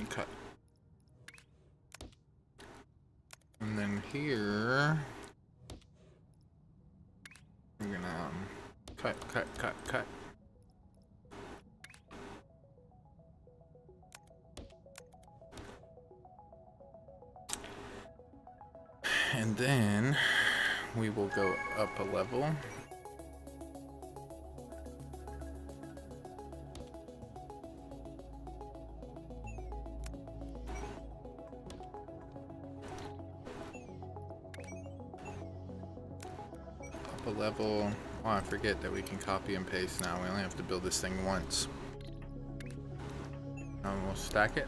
cut. And then here, we're gonna cut. And then we will go up a level. Up a level. Oh, I forget that we can copy and paste now. We only have to build this thing once. And we'll stack it.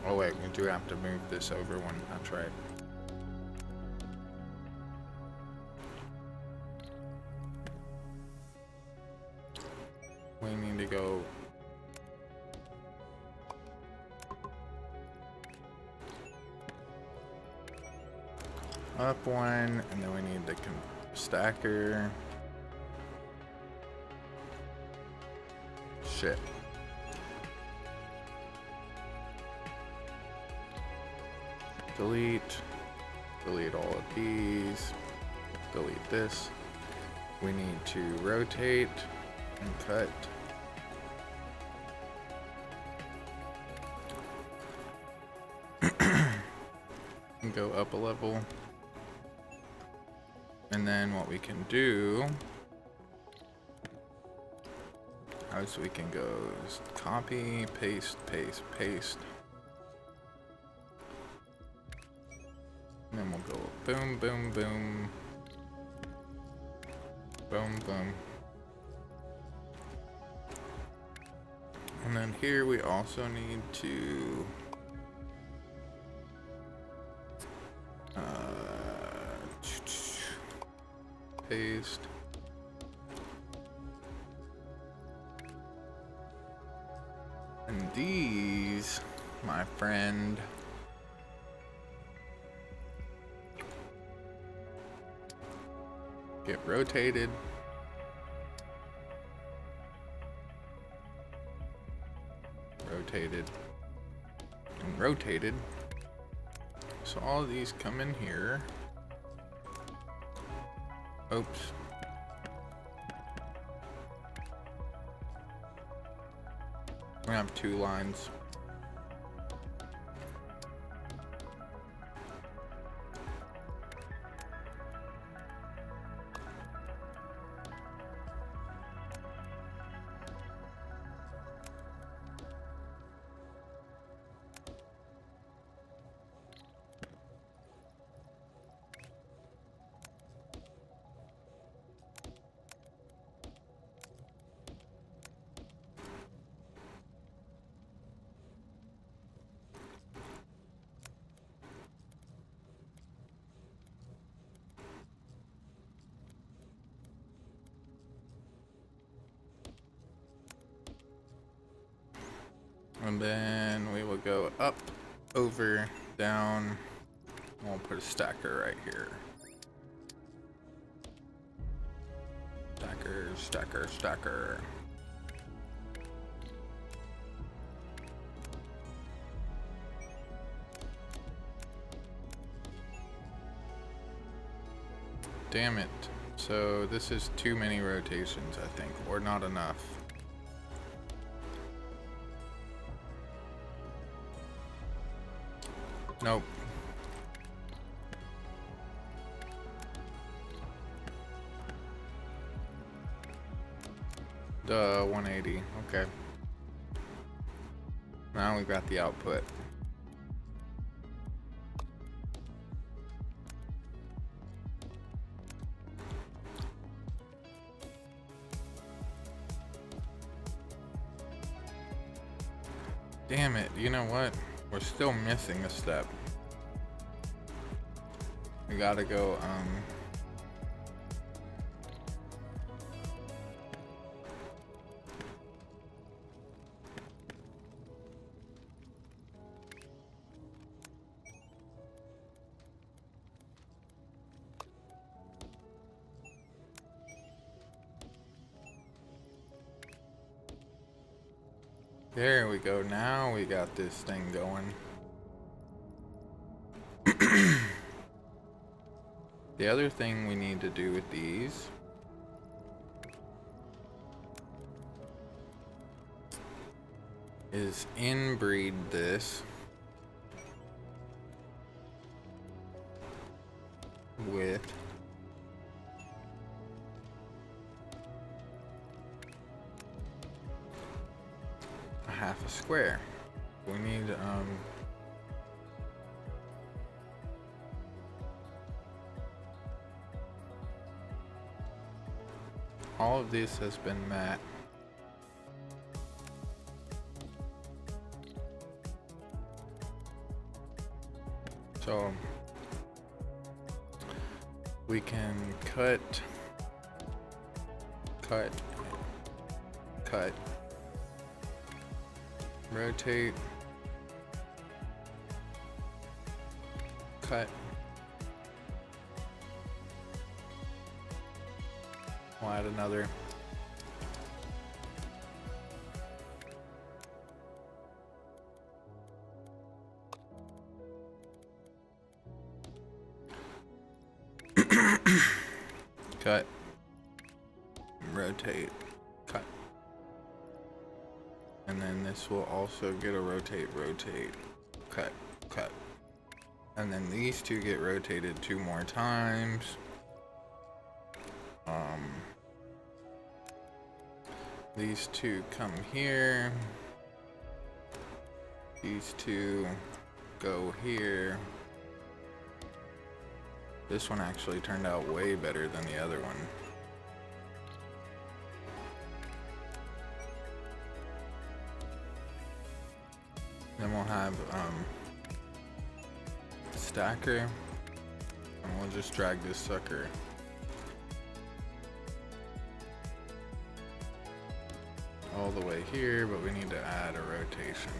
Oh wait, we do have to move this over one. That's right. We need to go up one, and then we need the stacker. Shit. Delete all of these, delete this. We need to rotate and cut. And go up a level. And then what we can do is we can go copy, paste. And then we'll go boom, boom, boom. Boom, boom. And then here we also need to paste. And these, my friend, get rotated. And rotated. So all of these come in here. Oops. We have 2 lines. And then we will go up, over, down. We'll put a stacker right here. Stacker. Damn it. So this is too many rotations, I think, or not enough. Nope. Duh, 180. Okay. Now we got the output. Damn it, you know what? We're still missing a step. We gotta go, There we go. Now we got this thing going. The other thing we need to do with these is inbreed this with a half a square. We need all of this has been met. So we can cut, rotate, cut. We'll add another. Cut, rotate, cut. And then this will also get a rotate, cut, cut. And then these two get rotated 2 more times. These two come here. These two go here. This one actually turned out way better than the other one. Then we'll have stacker, and we'll just drag this sucker all the way here, but we need to add a rotation.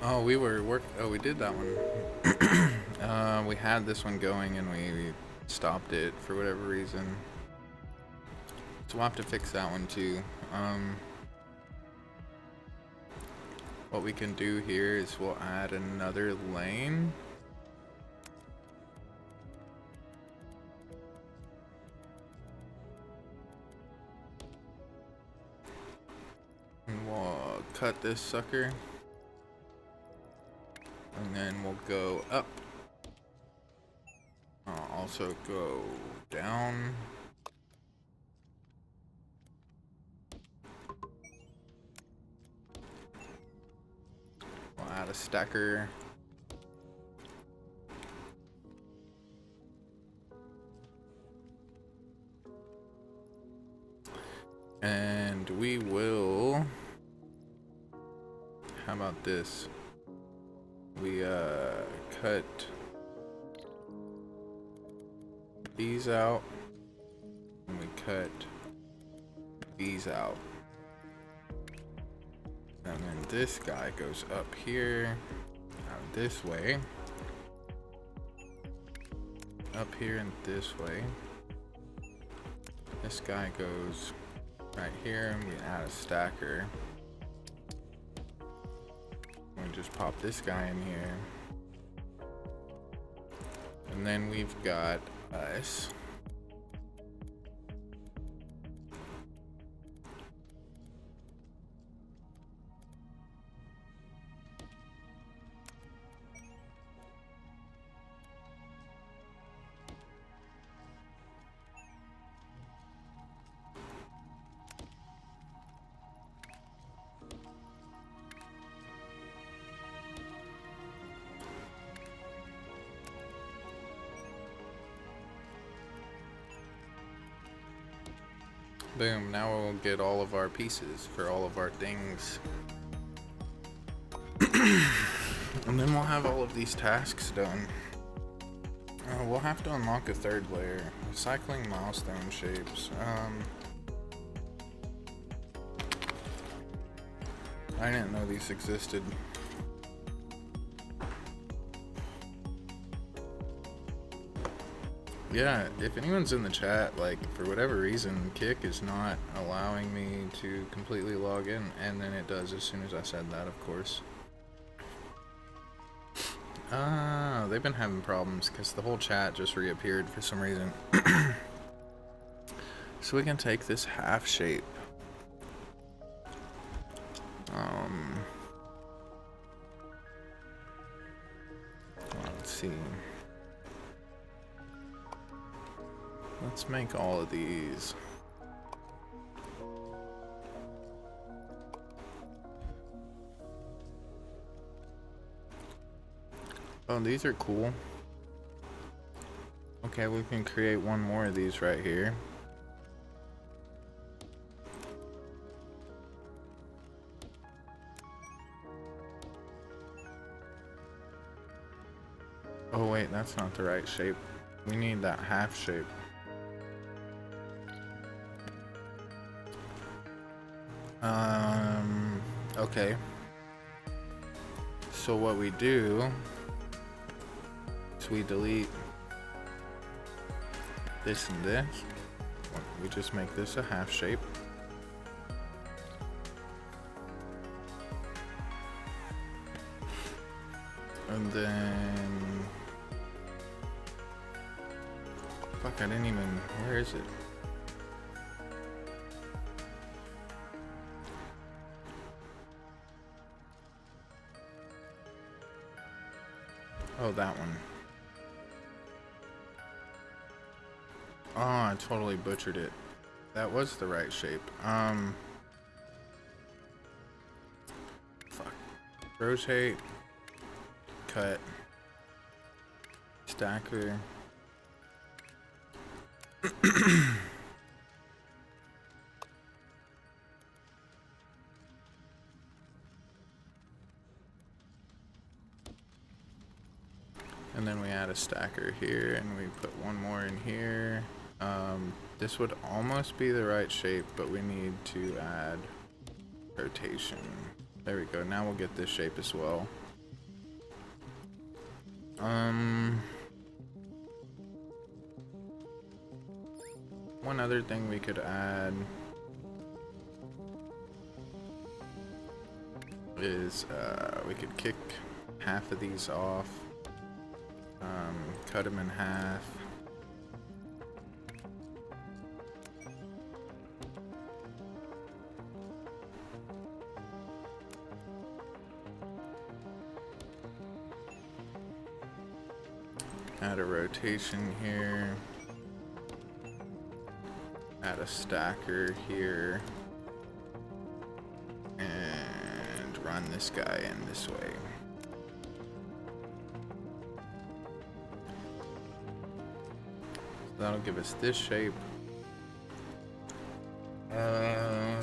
Oh, we did that one. We had this one going and we stopped it for whatever reason. So we'll have to fix that one too. What we can do here is we'll add another lane. And we'll cut this sucker. And then we'll go up. Also go down. We'll add a stacker. And we will, how about this? We cut these out, and we cut these out. And then this guy goes up here, out this way, up here and this way. This guy goes right here, and we add a stacker. We just pop this guy in here. And then we've got us. Boom, now we'll get all of our pieces for all of our things. And then we'll have all of these tasks done. We'll have to unlock a 3rd layer. Cycling milestone shapes. I didn't know these existed. Yeah, if anyone's in the chat, like, for whatever reason, Kick is not allowing me to completely log in, and then it does as soon as I said that, of course. Ah, they've been having problems because the whole chat just reappeared for some reason. So we can take this half shape. Let's see. Let's make all of these. Oh, these are cool. Okay, we can create one more of these right here. Oh wait, that's not the right shape. We need that half shape. Okay. So what we do is we delete this and this. We just make this a half shape. And then... Fuck, I didn't even... Where is it? Oh, that one. Oh, I totally butchered it. That was the right shape. Fuck. Rotate. Cut. Stacker. And then we add a stacker here, and we put one more in here. This would almost be the right shape, but we need to add rotation. There we go. Now we'll get this shape as well. One other thing we could add is we could kick half of these off. Cut them in half. Add a rotation here. Add a stacker here. And run this guy in this way. That'll give us this shape.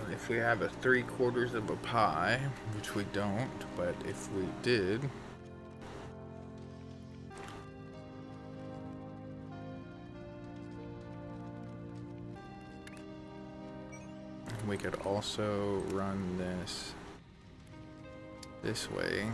If we have a 3/4 of a pie, which we don't, but if we did, we could also run this way.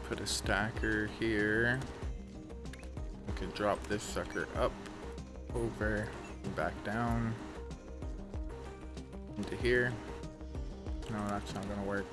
Put a stacker here. We could drop this sucker up, over, and back down into here. No, that's not gonna work.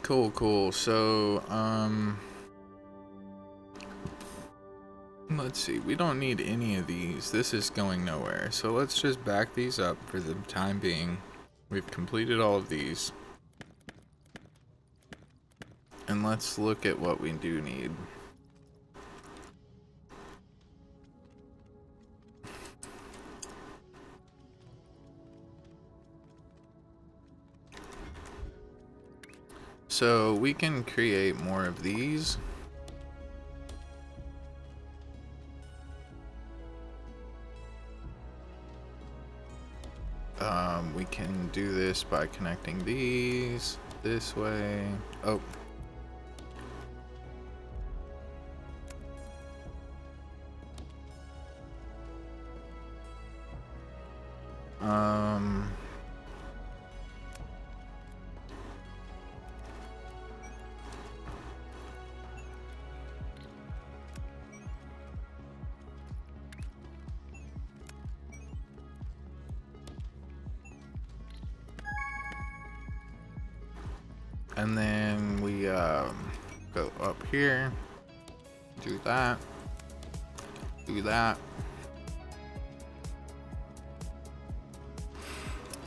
Cool. So, let's see. We don't need any of these. This is going nowhere. So let's just back these up for the time being. We've completed all of these. And let's look at what we do need. So we can create more of these. We can do this by connecting these this way. Oh. And then we go up here, do that,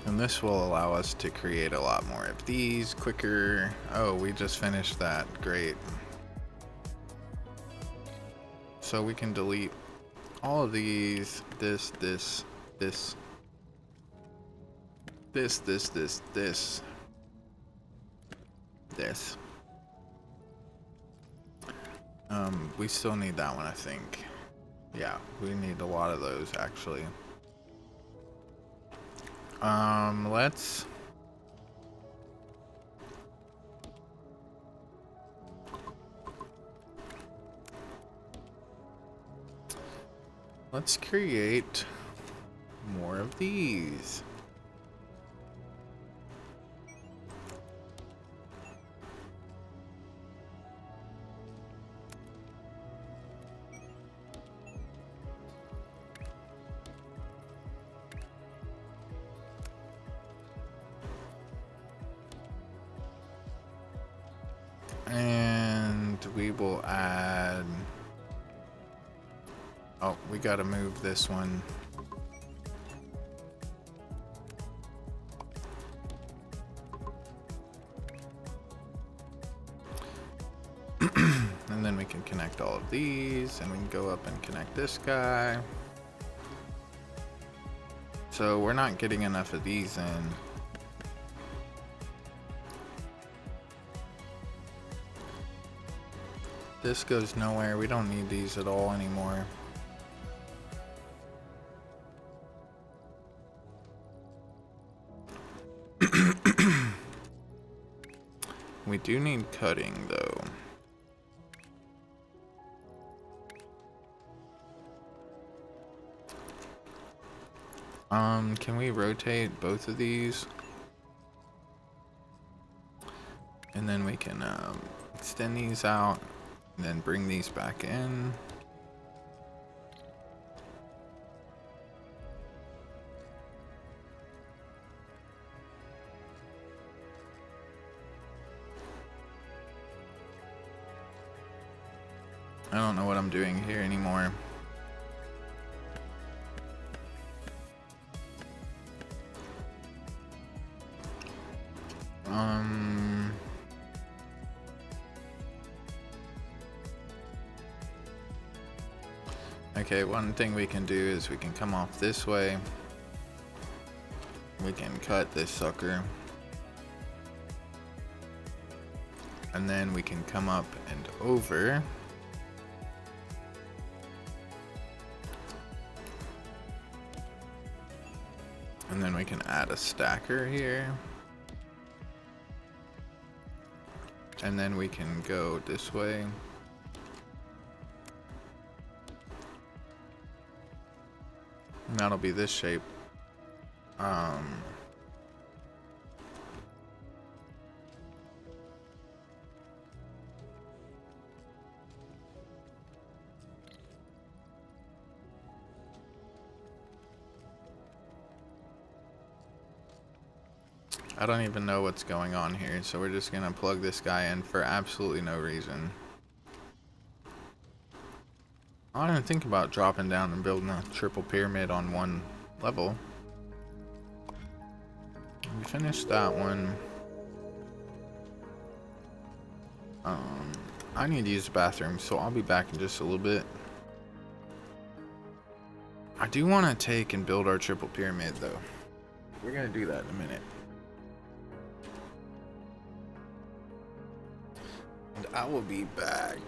and this will allow us to create a lot more of these quicker. Oh, we just finished that. Great. So we can delete all of these, this. We still need that one, I think. Yeah, we need a lot of those actually. Let's create more of these. And we will add, oh, we gotta move this one. And then we can connect all of these, and we can go up and connect this guy. So we're not getting enough of these in. This goes nowhere. We don't need these at all anymore. We do need cutting though. Can we rotate both of these? And then we can extend these out and then bring these back in. I don't know what I'm doing here anymore. Okay, one thing we can do is we can come off this way. We can cut this sucker. And then we can come up and over. And then we can add a stacker here. And then we can go this way. And that'll be this shape. I don't even know what's going on here, so we're just gonna plug this guy in for absolutely no reason. I didn't think about dropping down and building a triple pyramid on one level. We finished that one. I need to use the bathroom, so I'll be back in just a little bit. I do want to take and build our triple pyramid, though. We're gonna do that in a minute. And I will be back.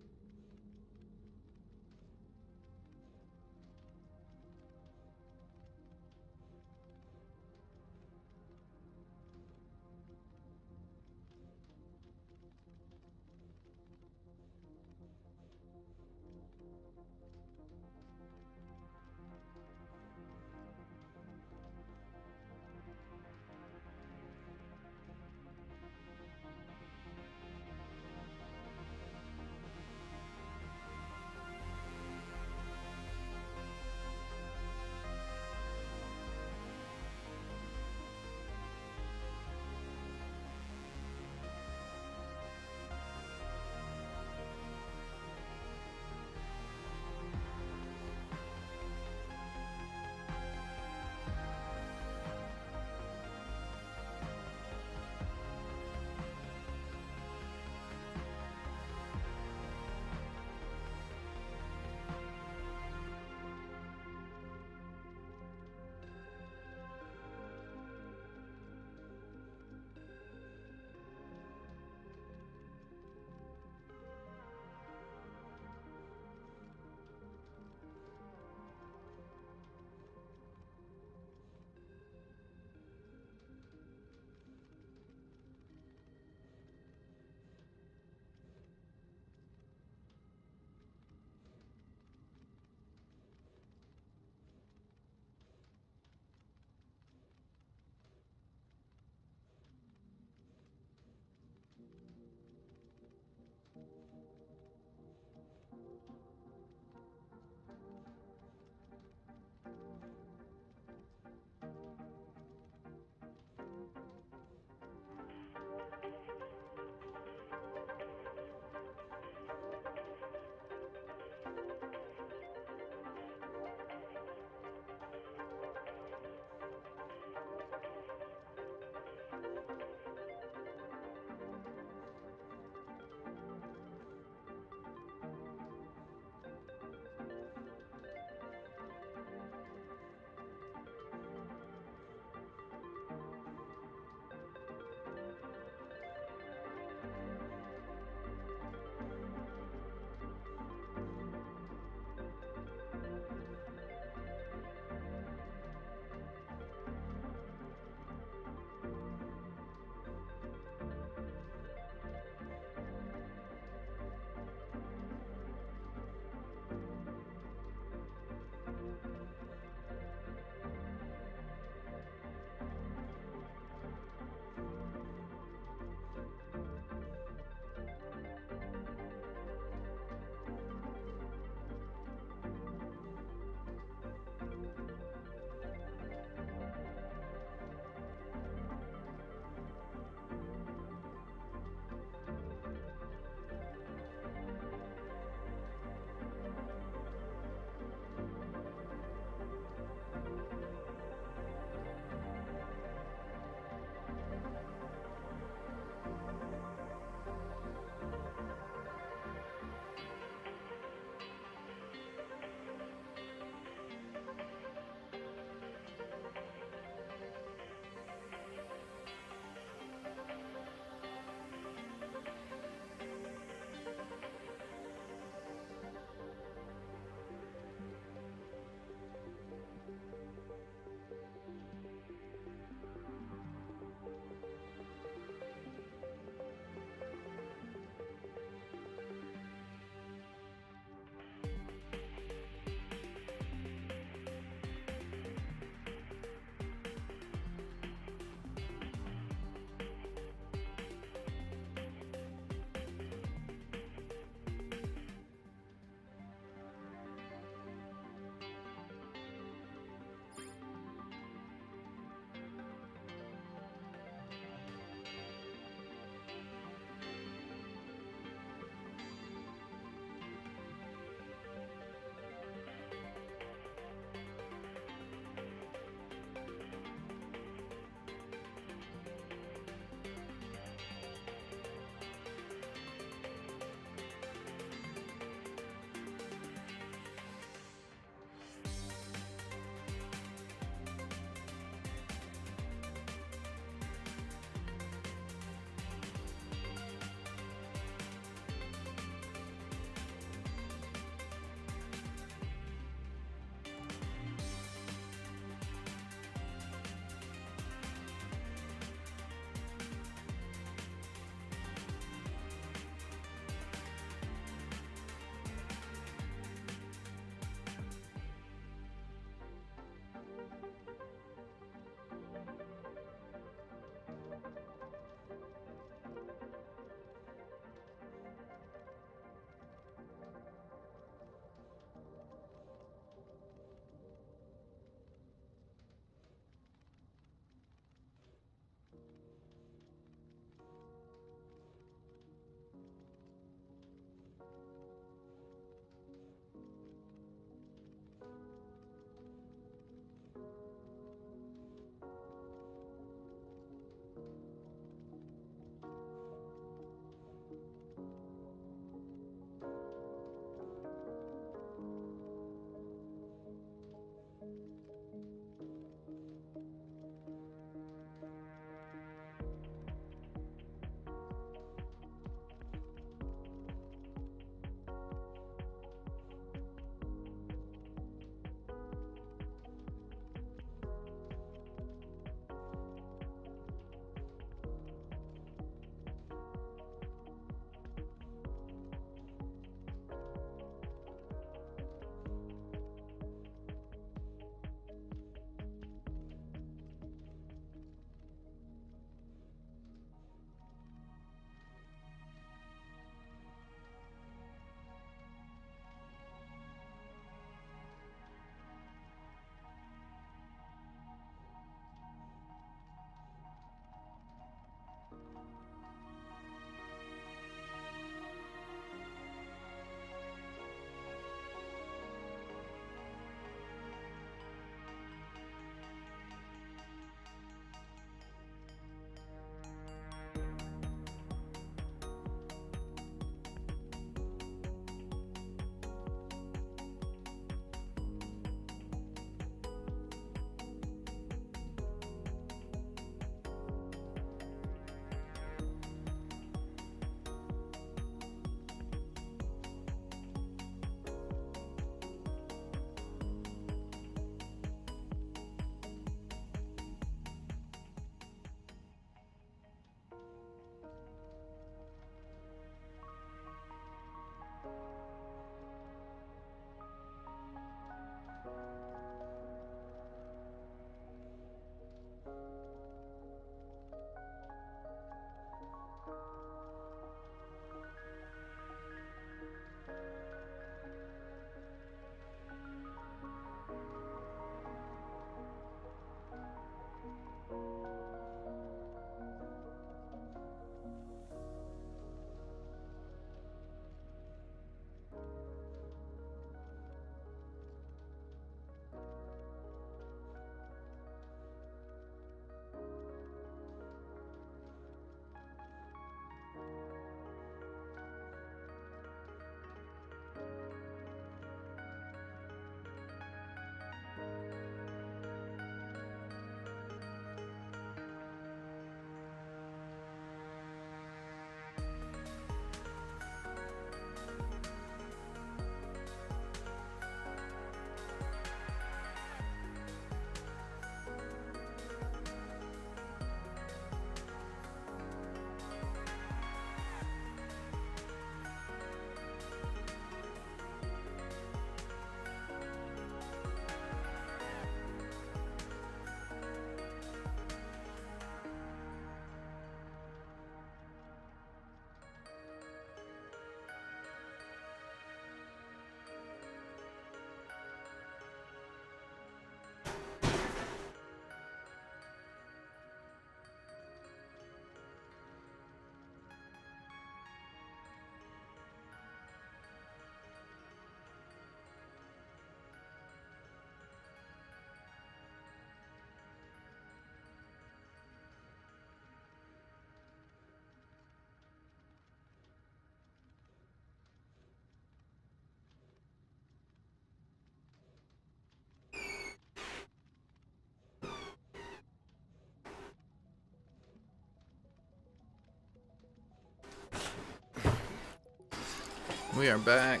We are back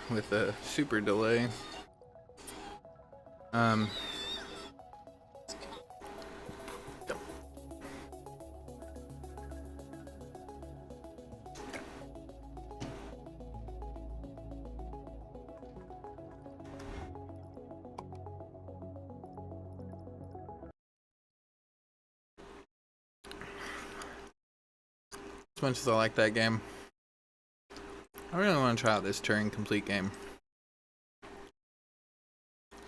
with a super delay. As much as I like that game, I really want to try out this Turing Complete game.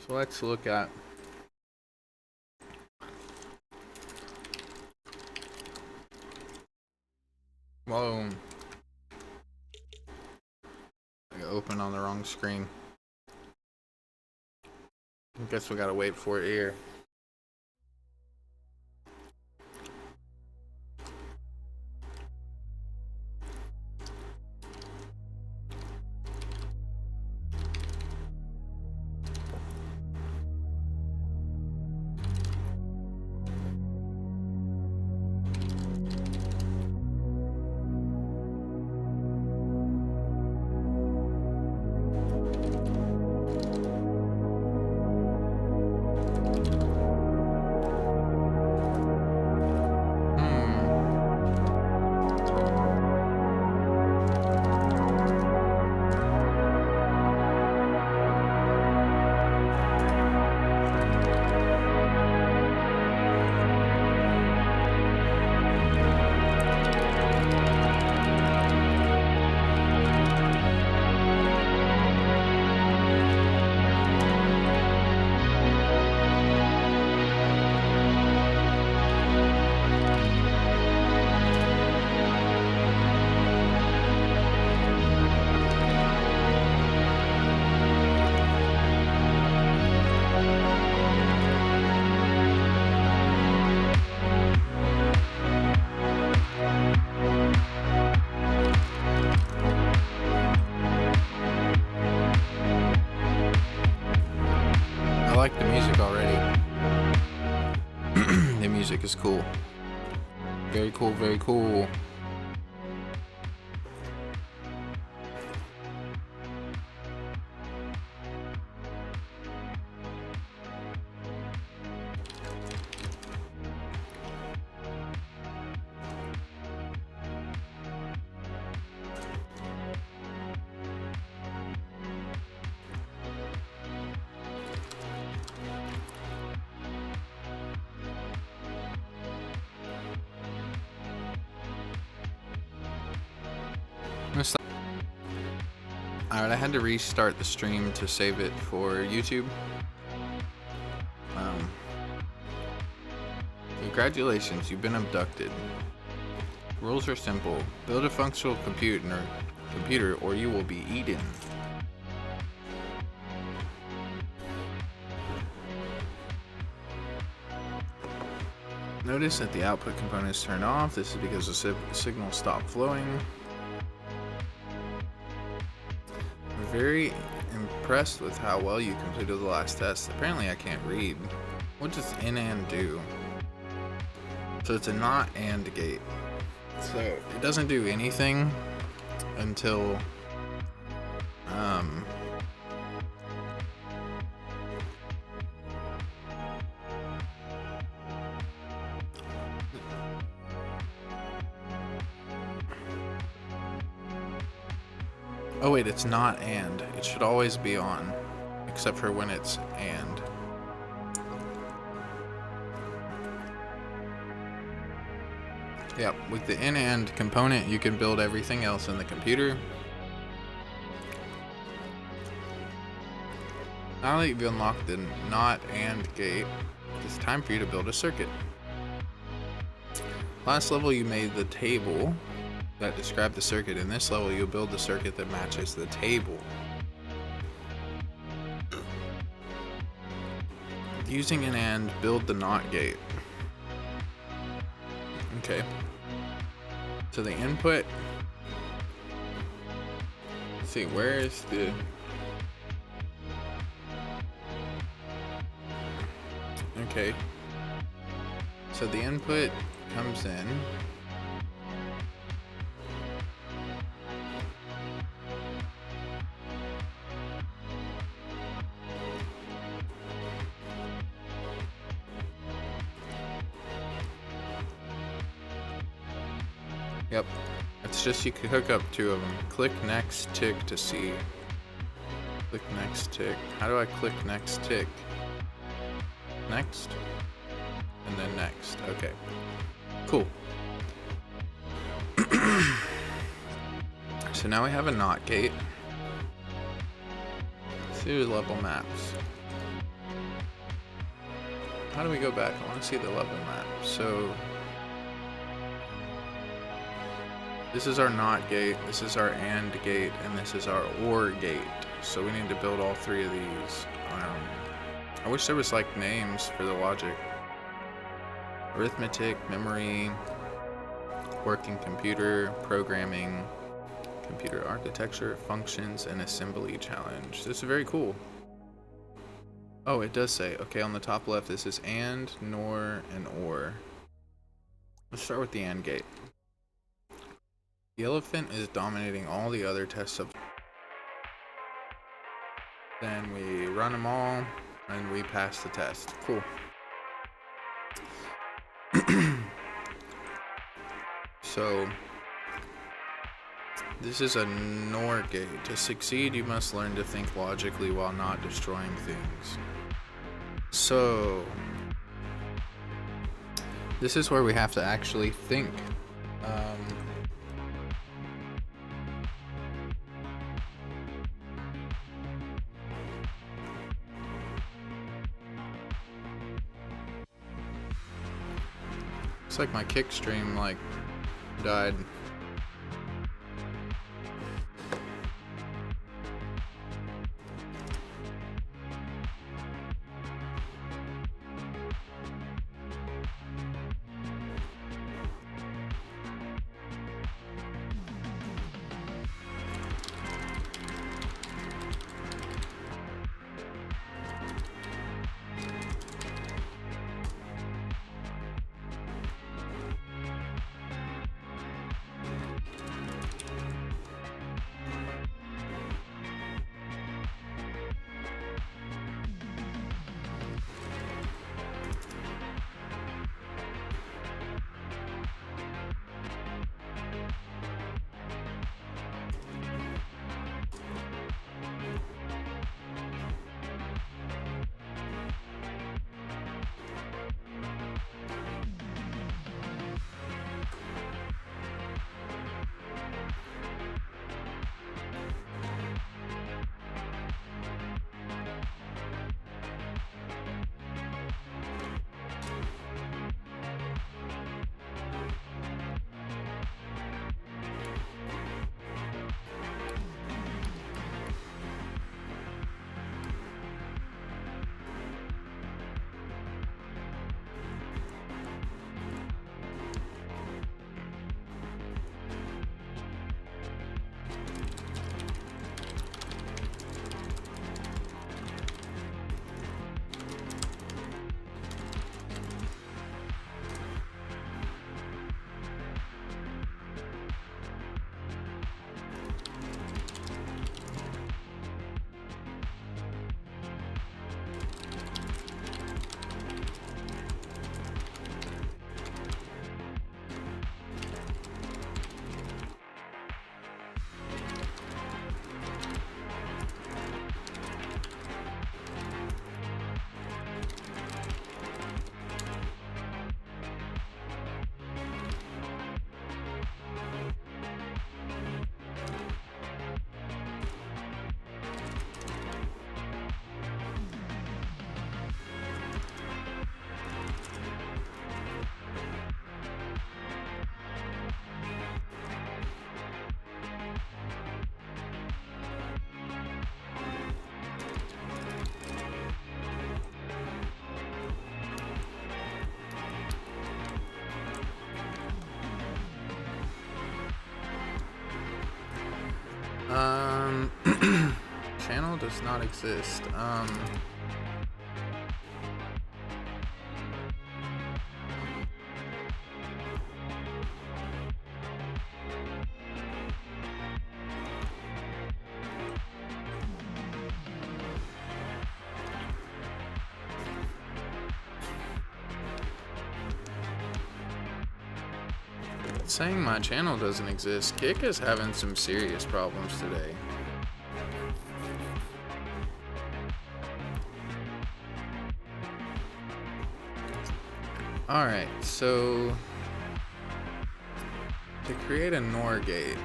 So let's look at whoa. I open on the wrong screen. I guess we gotta wait for it here. I like the music already. The music is cool. Very cool, very cool. Alright, I had to restart the stream to save it for YouTube. Congratulations, you've been abducted. Rules are simple. Build a functional computer or you will be eaten. Notice that the output component is turned off. This is because the signal stopped flowing. I'm very impressed with how well you completed the last test. Apparently I can't read. What does and do? So it's a not and gate. So it doesn't do anything until oh wait, it's not and. It should always be on, except for when it's and. Yep, with the in and component, you can build everything else in the computer. Now that you've unlocked the not and gate, it's time for you to build a circuit. Last level you made the table that described the circuit. In this level you'll build the circuit that matches the table. Using an and, build the not gate. Okay. So the input, let's see, where is the, okay. So the input comes in. Yep. It's just you can hook up 2 of them. Click next tick to see. Click next tick. How do I click next tick? Next. And then next. Okay. Cool. So now we have a NOT gate. Let's see the level maps. How do we go back? I want to see the level map. So this is our NOT gate, this is our AND gate, and this is our OR gate. So we need to build all 3 of these. I wish there was like names for the logic. Arithmetic, memory, working computer, programming, computer architecture, functions, and assembly challenge. This is very cool. Oh, it does say, okay, on the top left, this is AND, NOR, and OR. Let's start with the AND gate. The elephant is dominating all the other test subjects. Then we run them all, and we pass the test. Cool. So, this is a NOR gate. To succeed, you must learn to think logically while not destroying things. So, this is where we have to actually think. Looks like my kick stream died. Channel does not exist. It's saying my channel doesn't exist. Kick is having some serious problems today. Alright, so to create a NOR gate,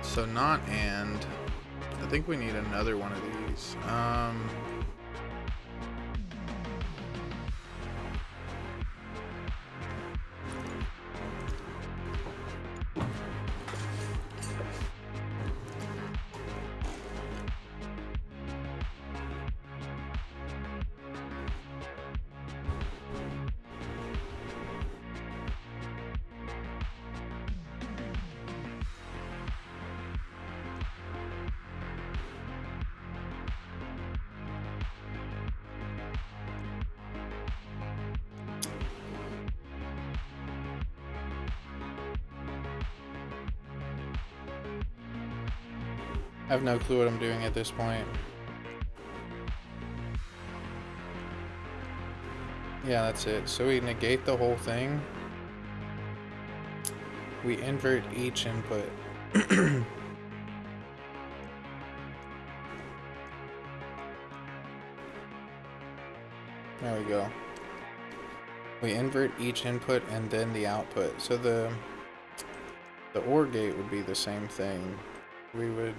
so not and, I think we need another one of these. I have no clue what I'm doing at this point. Yeah, that's it. So we negate the whole thing. We invert each input. There we go. We invert each input and then the output. So the OR gate would be the same thing. We would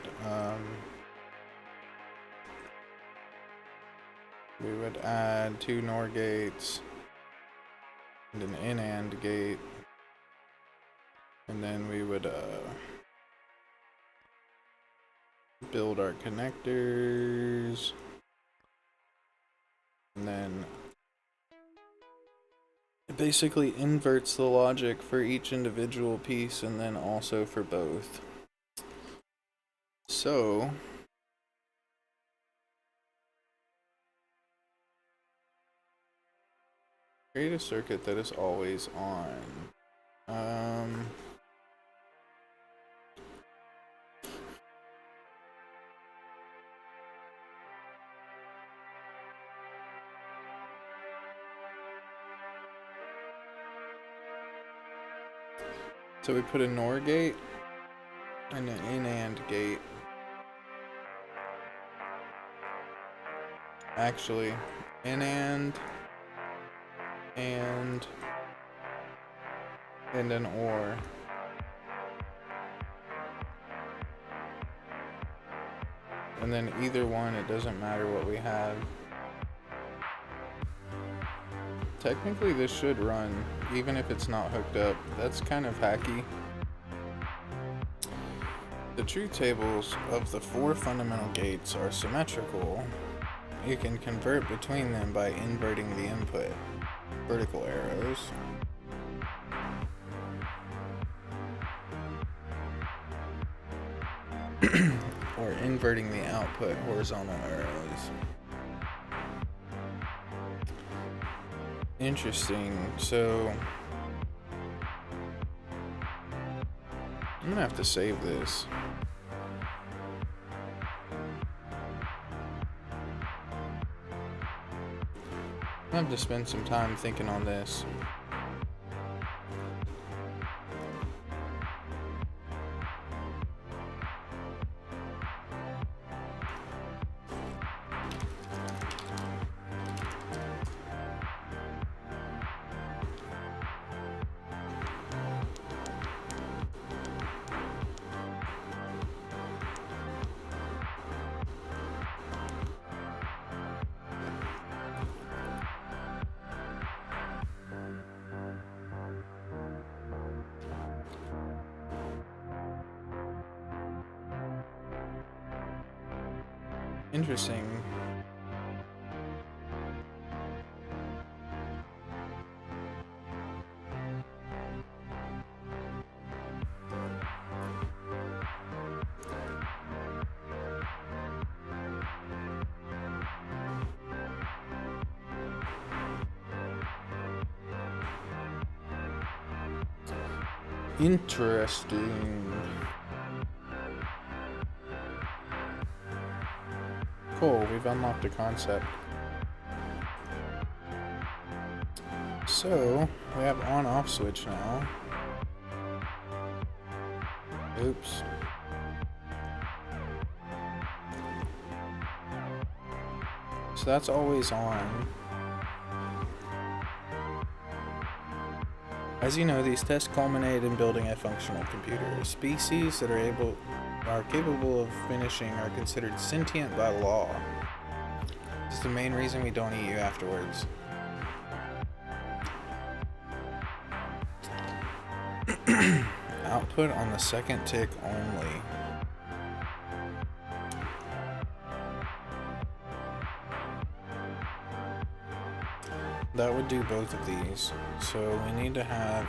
add 2 NOR gates and an in AND gate, and then we would build our connectors, and then it basically inverts the logic for each individual piece and then also for both. So create a circuit that is always on. So we put a NOR gate and an in AND gate. Actually, in and an OR. And then either one, it doesn't matter what we have. Technically this should run, even if it's not hooked up. That's kind of hacky. The truth tables of the 4 fundamental gates are symmetrical. You can convert between them by inverting the input. Vertical arrows. Or inverting the output, horizontal arrows. Interesting. So I'm gonna have to save this. I have to spend some time thinking on this. Interesting. Interesting. Cool, we've unlocked a concept. So, we have on-off switch now. Oops. So that's always on. As you know, these tests culminate in building a functional computer. Species that are capable of finishing are considered sentient by law. This is the main reason we don't eat you afterwards. Output on the second tick only. That would do both of these. So we need to have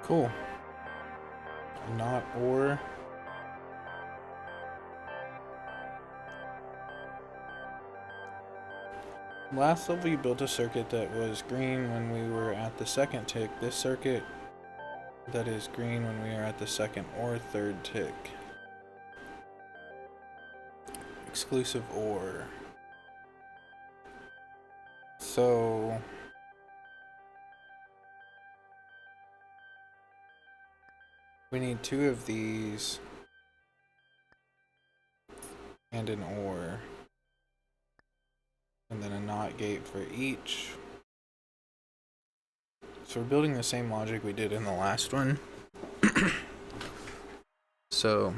cool. Not or. Last level you built a circuit that was green when we were at the second tick. This circuit that is green when we are at the second or third tick. Exclusive OR. So we need 2 of these and an OR. And then a NOT gate for each. So we're building the same logic we did in the last one. So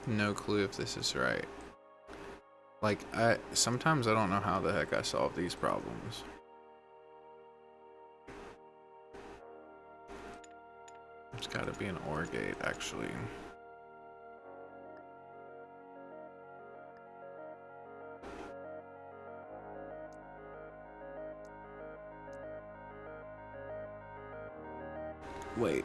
no clue if this is right. Like, sometimes I don't know how the heck I solve these problems. It's gotta be an OR gate, actually. Wait.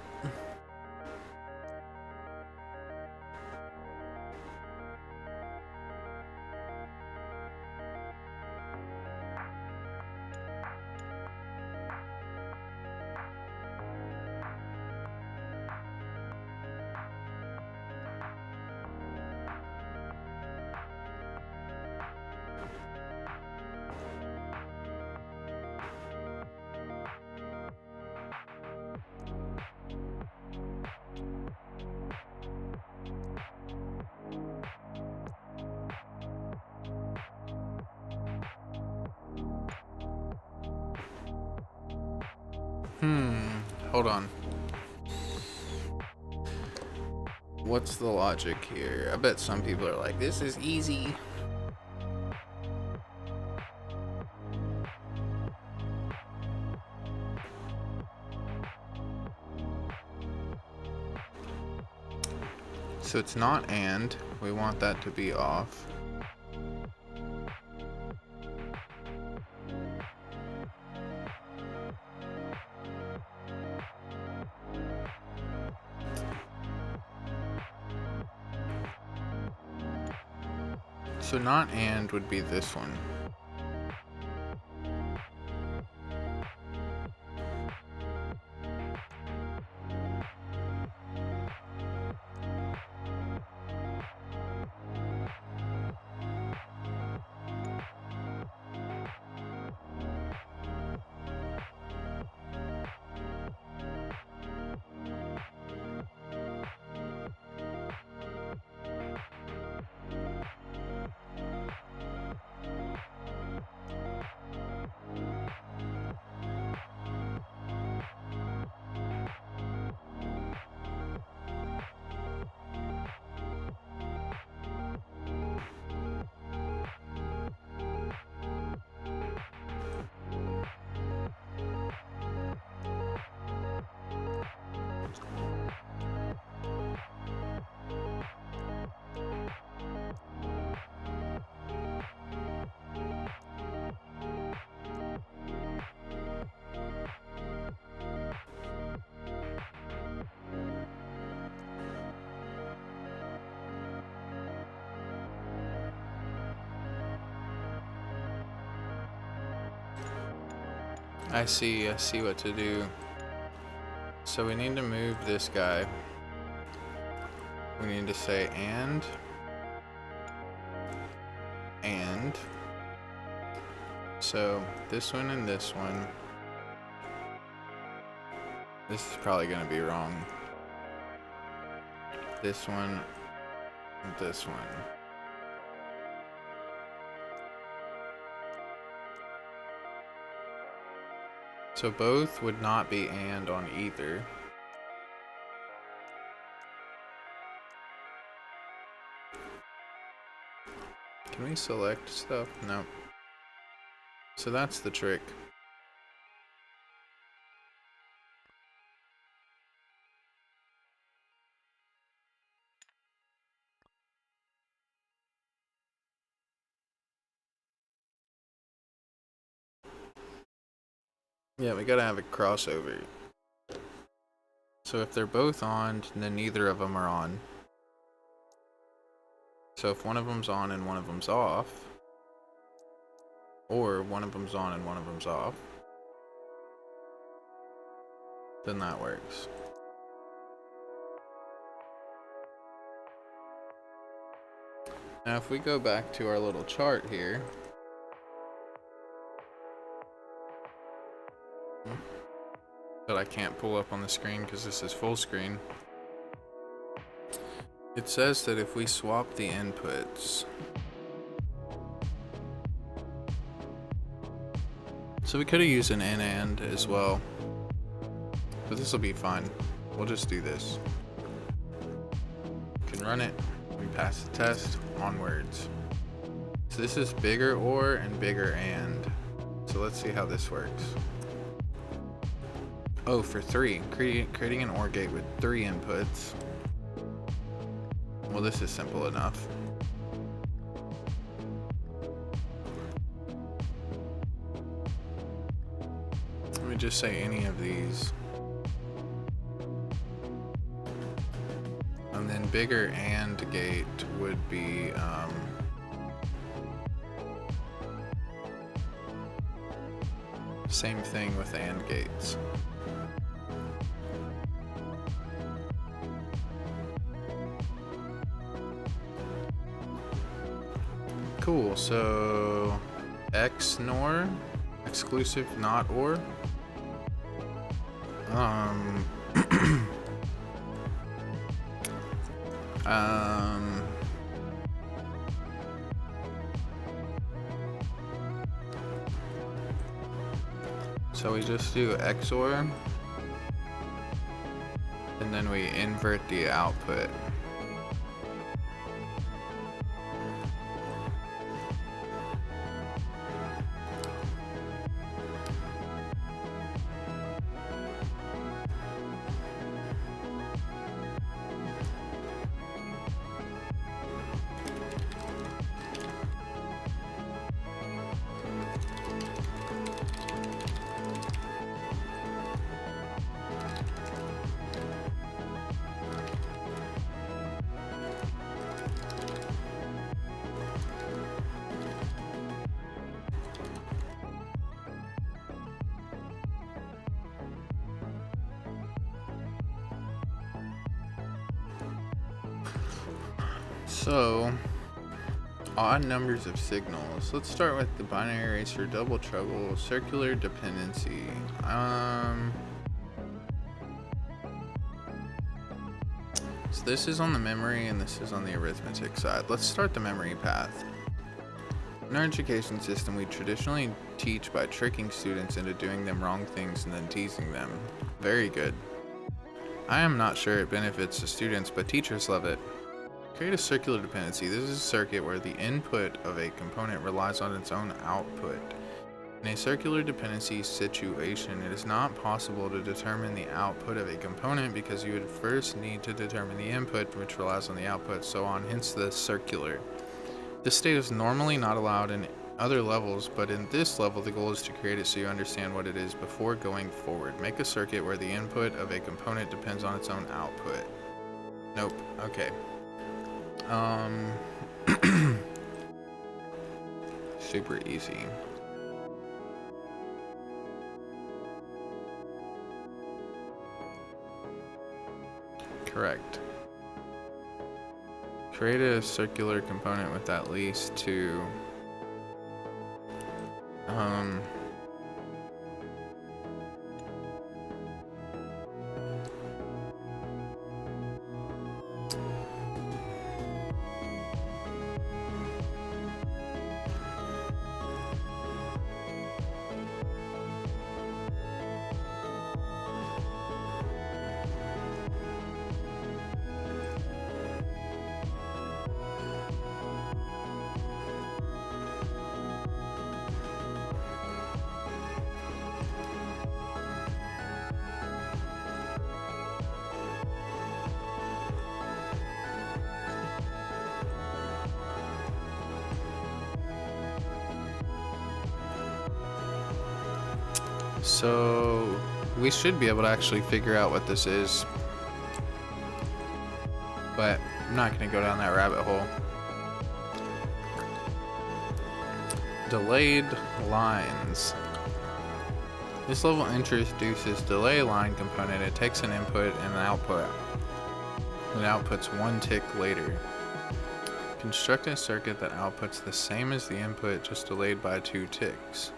Hold on. What's the logic here? I bet some people are like, this is easy. So it's not and, we want that to be off. So not and would be this one. I see what to do. So we need to move this guy. We need to say and. So this one and this one. This is probably gonna be wrong. This one and this one. So both would not be and on either. Can we select stuff? No. So that's the trick. Yeah, we gotta have a crossover. So if they're both on, then neither of them are on. So if one of them's on and one of them's off, or one of them's on and one of them's off, then that works. Now if we go back to our little chart here, that I can't pull up on the screen because this is full screen, it says that if we swap the inputs, so we could have used an in and as well, but this will be fine. We'll just do this. We can run it, we pass the test, onwards. So this is bigger or and bigger and. So let's see how this works. Oh, for 3, creating an OR gate with 3 inputs. Well, this is simple enough. Let me just say any of these. And then bigger AND gate would be same thing with AND gates. Cool, so X NOR, exclusive not OR. So we just do XOR, and then we invert the output. So, odd numbers of signals. Let's start with the binary eraser, double trouble, circular dependency. So this is on the memory and this is on the arithmetic side. Let's start the memory path. In our education system, we traditionally teach by tricking students into doing them wrong things and then teasing them. Very good. I am not sure it benefits the students, but teachers love it. Create a circular dependency. This is a circuit where the input of a component relies on its own output. In a circular dependency situation, it is not possible to determine the output of a component because you would first need to determine the input, which relies on the output, so on, hence the circular. This state is normally not allowed in other levels, but in this level, the goal is to create it so you understand what it is before going forward. Make a circuit where the input of a component depends on its own output. Nope. Okay. Super easy. Correct. Create a circular component with at least two. So we should be able to actually figure out what this is, but I'm not going to go down that rabbit hole. Delayed lines. This level introduces delay line component. It takes an input and an output, and outputs one tick later. Construct a circuit that outputs the same as the input, just delayed by 2 ticks.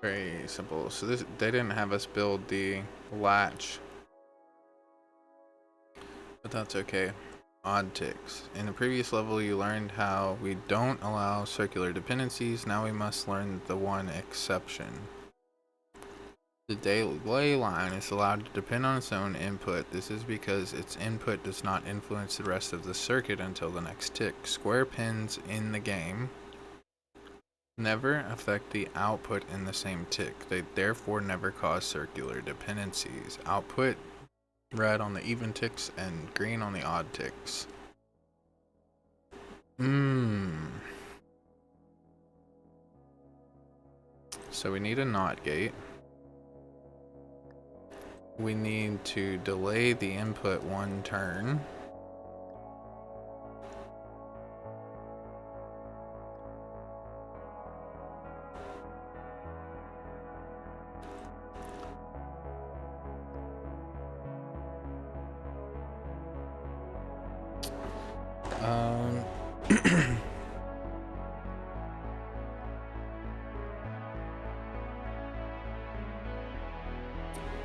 Very simple. So they didn't have us build the latch, but that's okay. Odd ticks. In the previous level you learned how we don't allow circular dependencies. Now we must learn the one exception. The delay line is allowed to depend on its own input. This is because its input does not influence the rest of the circuit until the next tick. Square pins in the game never affect the output in the same tick. They therefore never cause circular dependencies. Output red on the even ticks and green on the odd ticks. So we need a NOT gate. We need to delay the input 1 turn.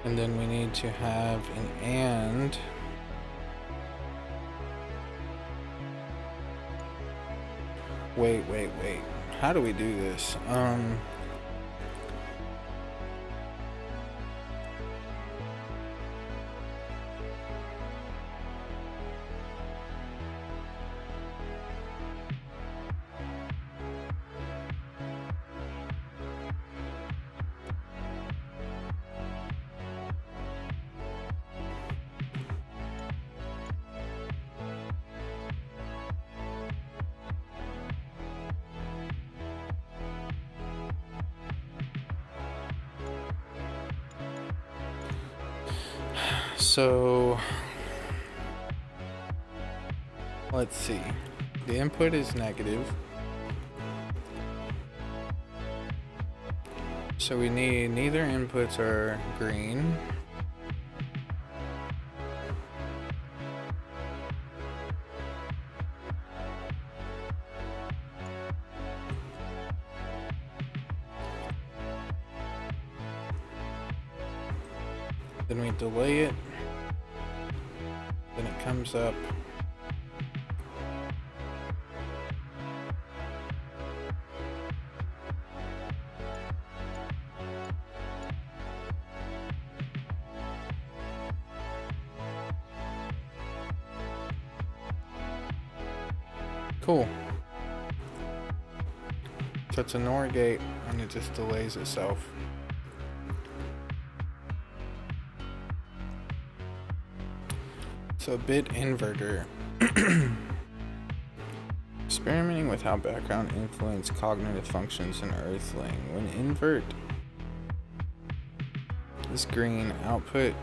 And then we need to have an AND. Wait. How do we do this? So let's see. The input is negative. So we need neither inputs are green. Then we delay it. Then it comes up. Cool. So it's a NOR gate and it just delays itself. So bit inverter. Experimenting with how background influence cognitive functions in Earthling. When invert is green, output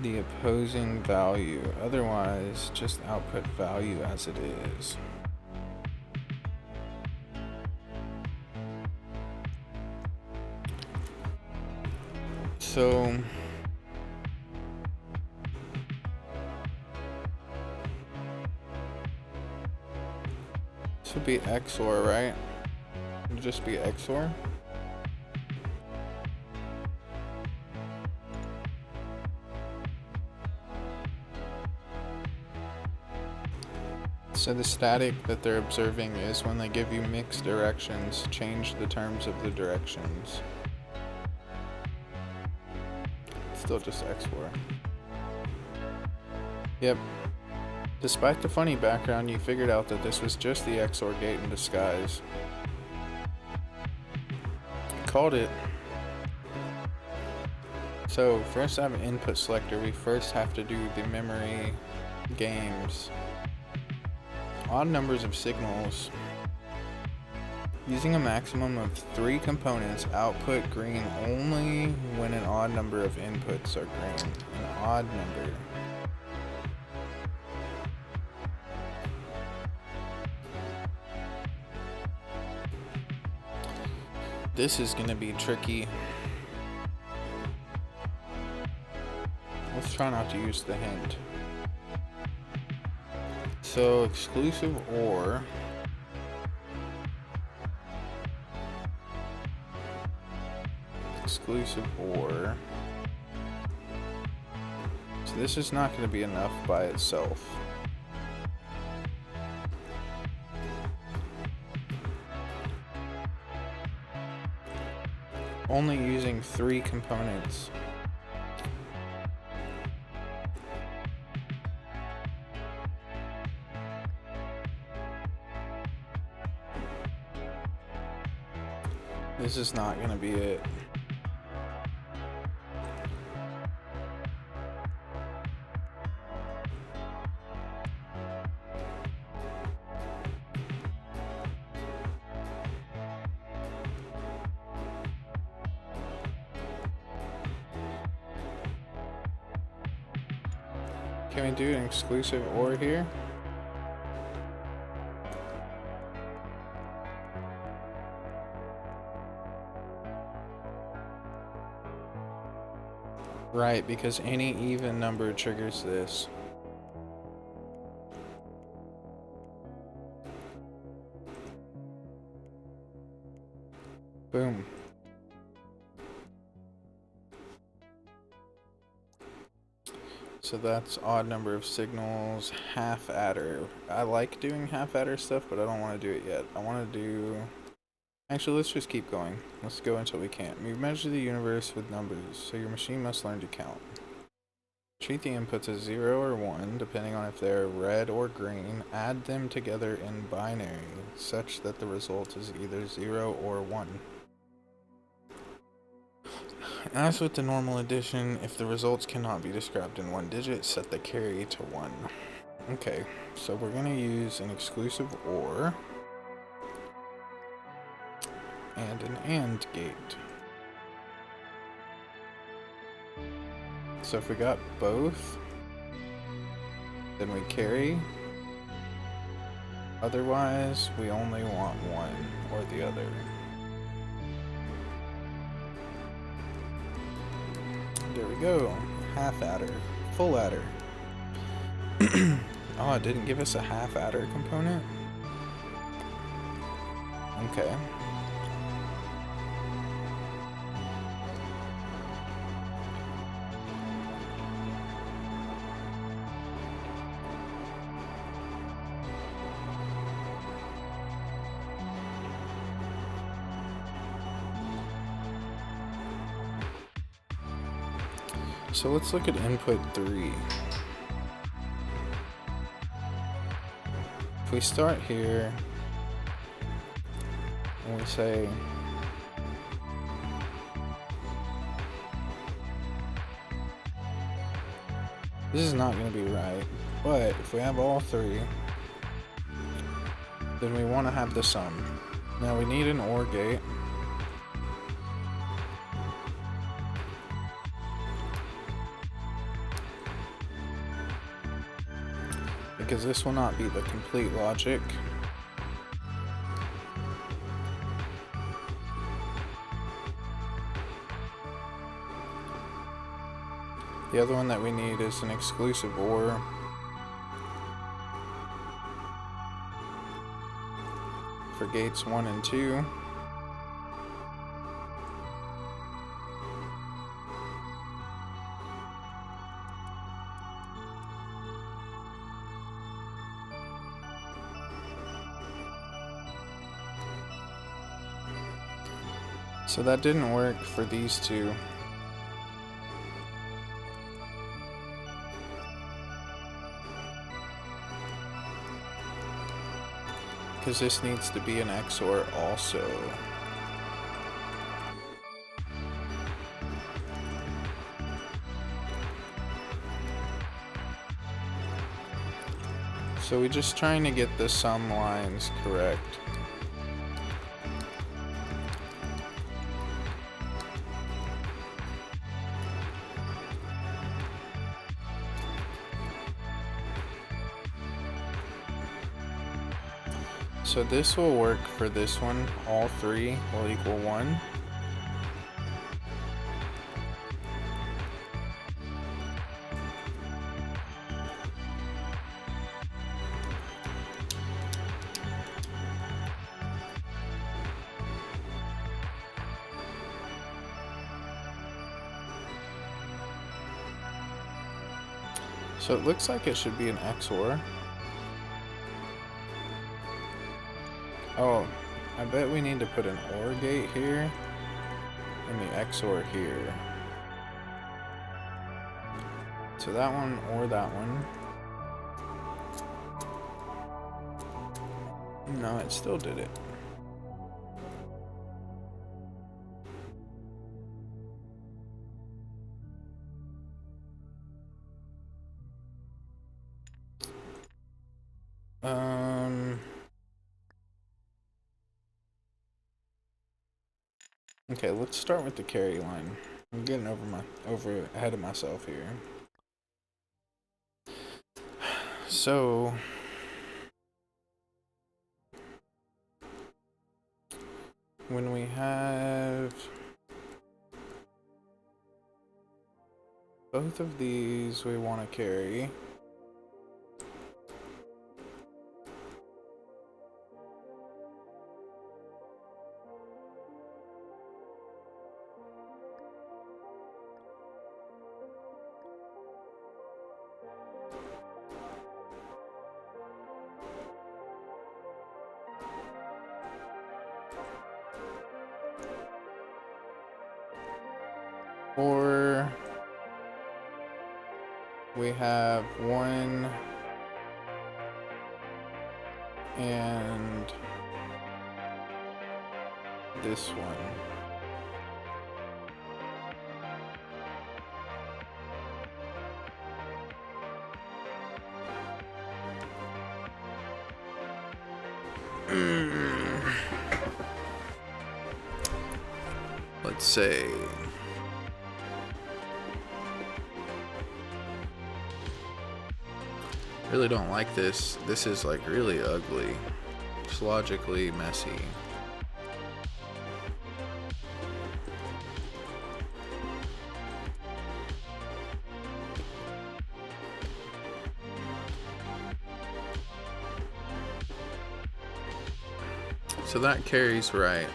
the opposing value. Otherwise, just output value as it is. So this would be XOR, right? It would just be XOR. So the static that they're observing is when they give you mixed directions, change the terms of the directions. It's still just XOR. Yep. Despite the funny background, you figured out that this was just the XOR gate in disguise. Called it. So for us to have an input selector, we first have to do the memory games. Odd numbers of signals. Using a maximum of 3 components, output green only when an odd number of inputs are green. An odd number. This is gonna be tricky. Let's try not to use the hint. So exclusive OR. Exclusive OR. So this is not going to be enough by itself. Only using 3 components. This is not going to be it. Can we do an exclusive OR here? Right, because any even number triggers this. Boom. So that's odd number of signals, half adder. I like doing half adder stuff, but I don't want to do it yet. I want to do... Actually, let's just keep going. Let's go until we can't. We measure the universe with numbers, so your machine must learn to count. Treat the inputs as 0 or 1, depending on if they're red or green. Add them together in binary, such that the result is either 0 or 1. As with the normal addition, if the results cannot be described in 1 digit, set the carry to 1. Okay, so we're going to use an exclusive OR. And an AND gate. So if we got both, then we carry. Otherwise, we only want one or the other. There we go. Half adder. Full adder. Oh, it didn't give us a half adder component? Okay. So let's look at input 3. If we start here and we say this is not going to be right, but if we have all 3, then we want to have the sum. Now we need an OR gate. because this will not be the complete logic. The other one that we need is an exclusive OR. For gates 1 and 2. So that didn't work for these two. Because this needs to be an XOR also. So we're just trying to get the sum lines correct. So this will work for this one. All 3 will equal 1. So it looks like it should be an XOR. Oh, I bet we need to put an OR gate here and the XOR here. So that one or that one. No, it still did it. Okay, let's start with the carry line. I'm getting over ahead of myself here. So when we have both of these we want to carry. Or we have 1 and this one. Let's say really don't like this. This is like really ugly. It's logically messy. So that carries right.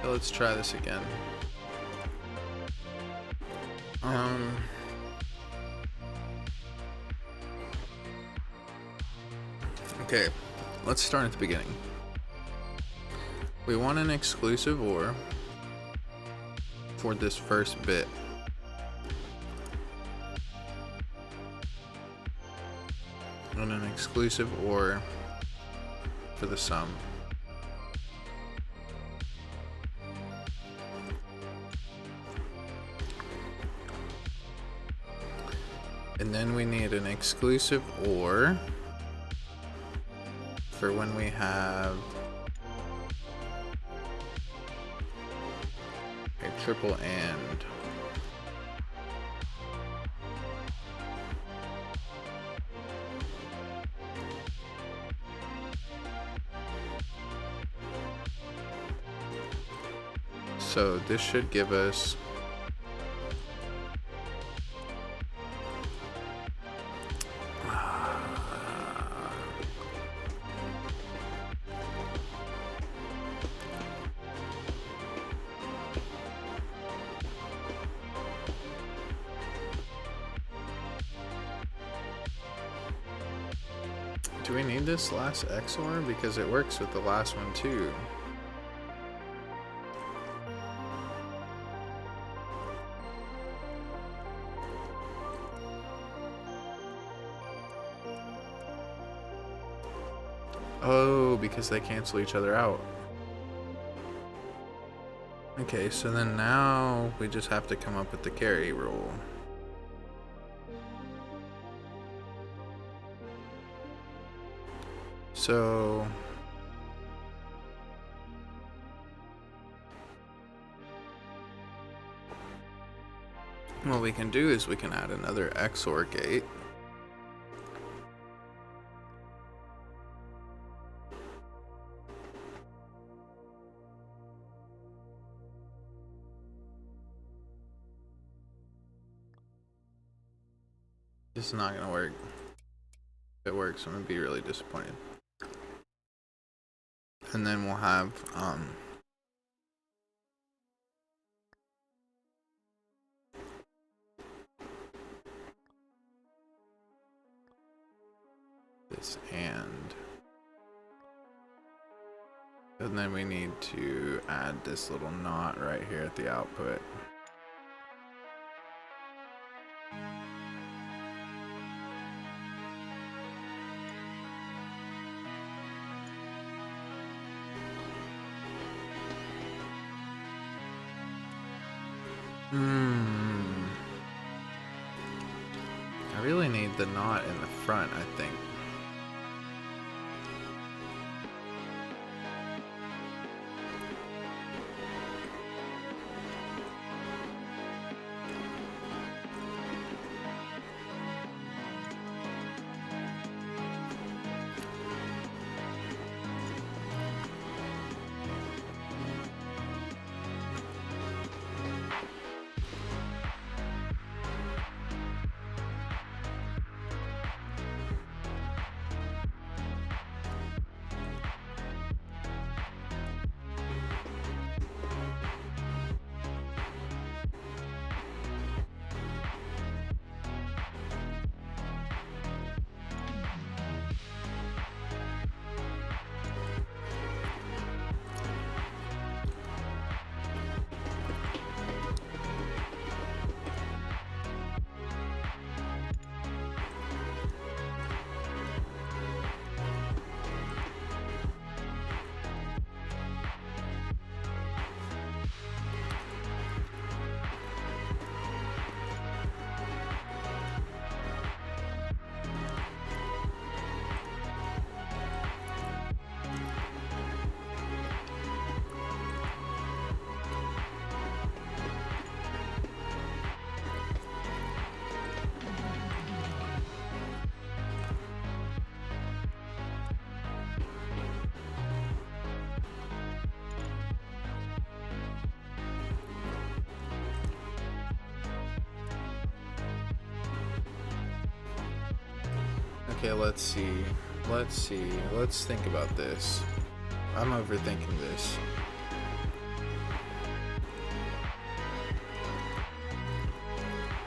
Let's try this again. Okay, let's start at the beginning. We want an exclusive OR for this first bit. And an exclusive OR for the sum. And then we need an exclusive OR for when we have a triple and. So this should give us do we need this last XOR? Because it works with the last one too. Oh, because they cancel each other out. Okay, so then now we just have to come up with the carry rule. So what we can do is we can add another XOR gate. This is not gonna work. If it works, I'm gonna be really disappointed. And then we'll have this and then we need to add this little knot right here at the output. I really need the knot in the front, I think. Okay, let's see. Let's think about this. I'm overthinking this.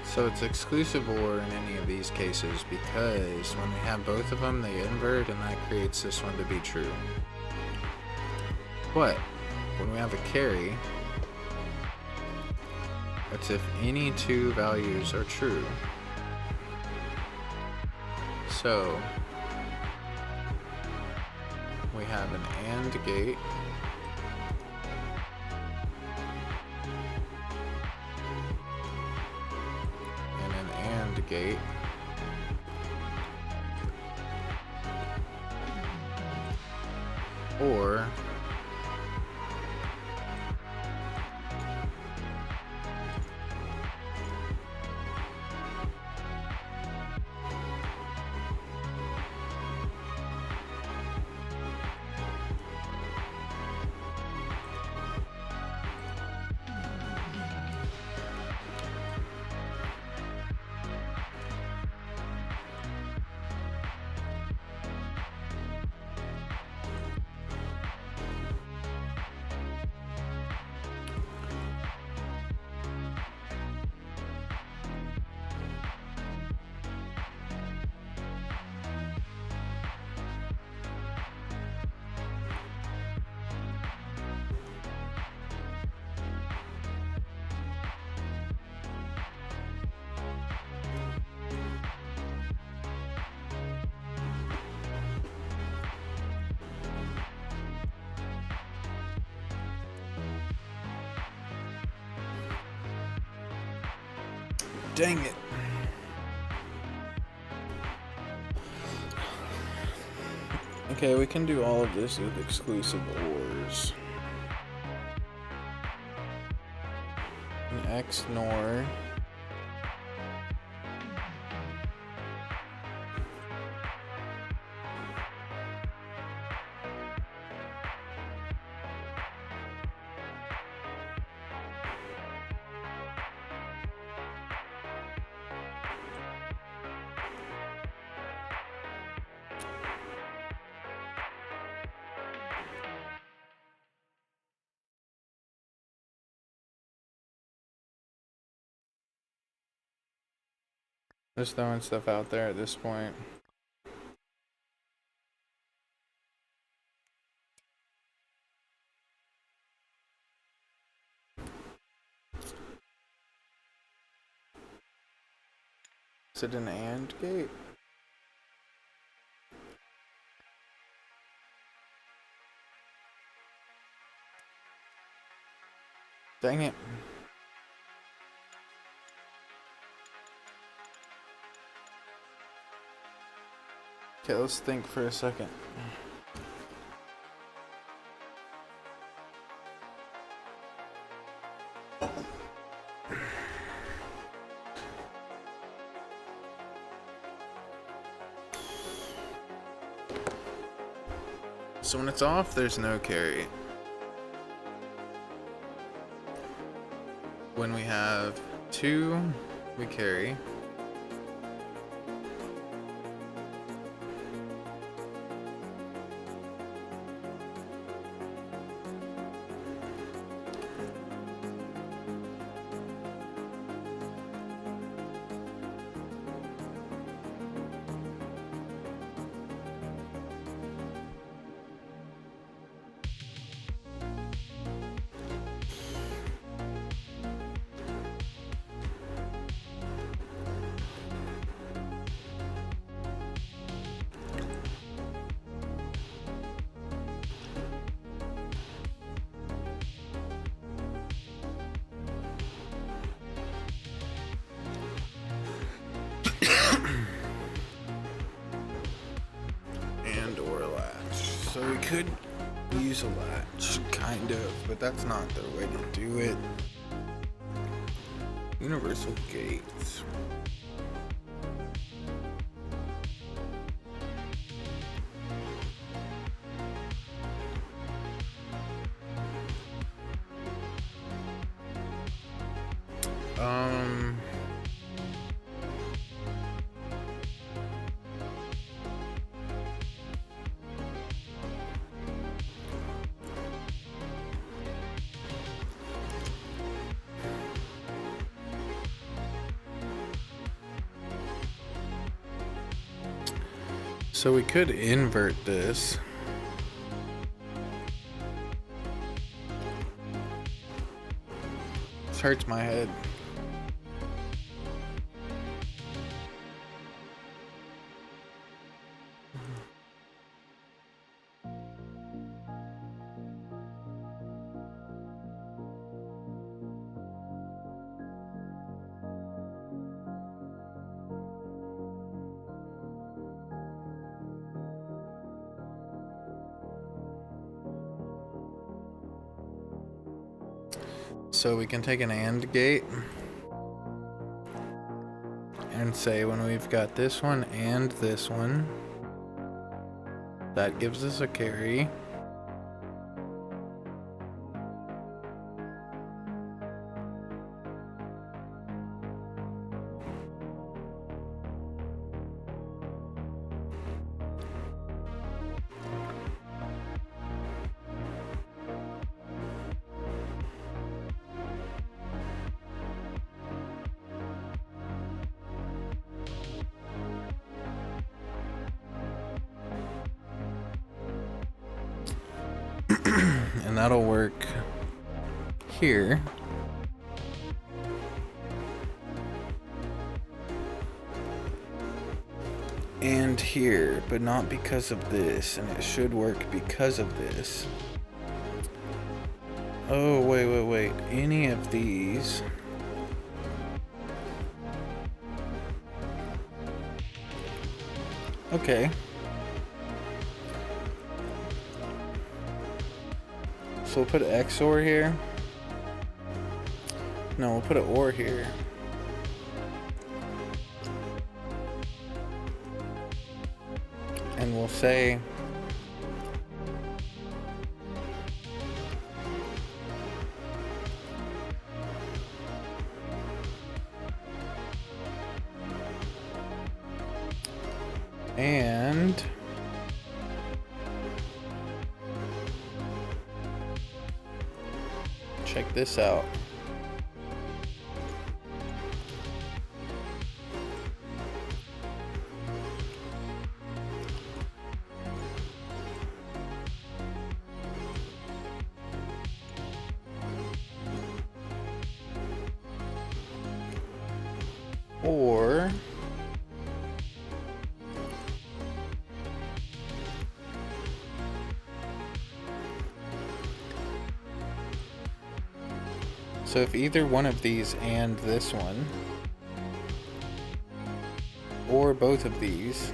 So it's exclusive OR in any of these cases because when we have both of them, they invert and that creates this one to be true. But when we have a carry, it's if any two values are true. So we have an AND gate and an AND gate. Or dang it. Okay, we can do all of this with exclusive ores. An X nor. Just throwing stuff out there at this point. Is it an AND gate? Dang it. Okay, let's think for a second. So when it's off, there's no carry. When we have 2, we carry. And or a latch. So we could use a latch, kind of, but that's not the way to do it. Universal gates. So we could invert this. This hurts my head. So we can take an AND gate and say when we've got this one and this one, that gives us a carry. And that'll work here. And here, but not because of this, and it should work because of this. Oh, wait. Any of these. Okay. So we'll put an XOR here. No, we'll put an OR here. And we'll say and check this out. Or so if either one of these and this one, or both of these,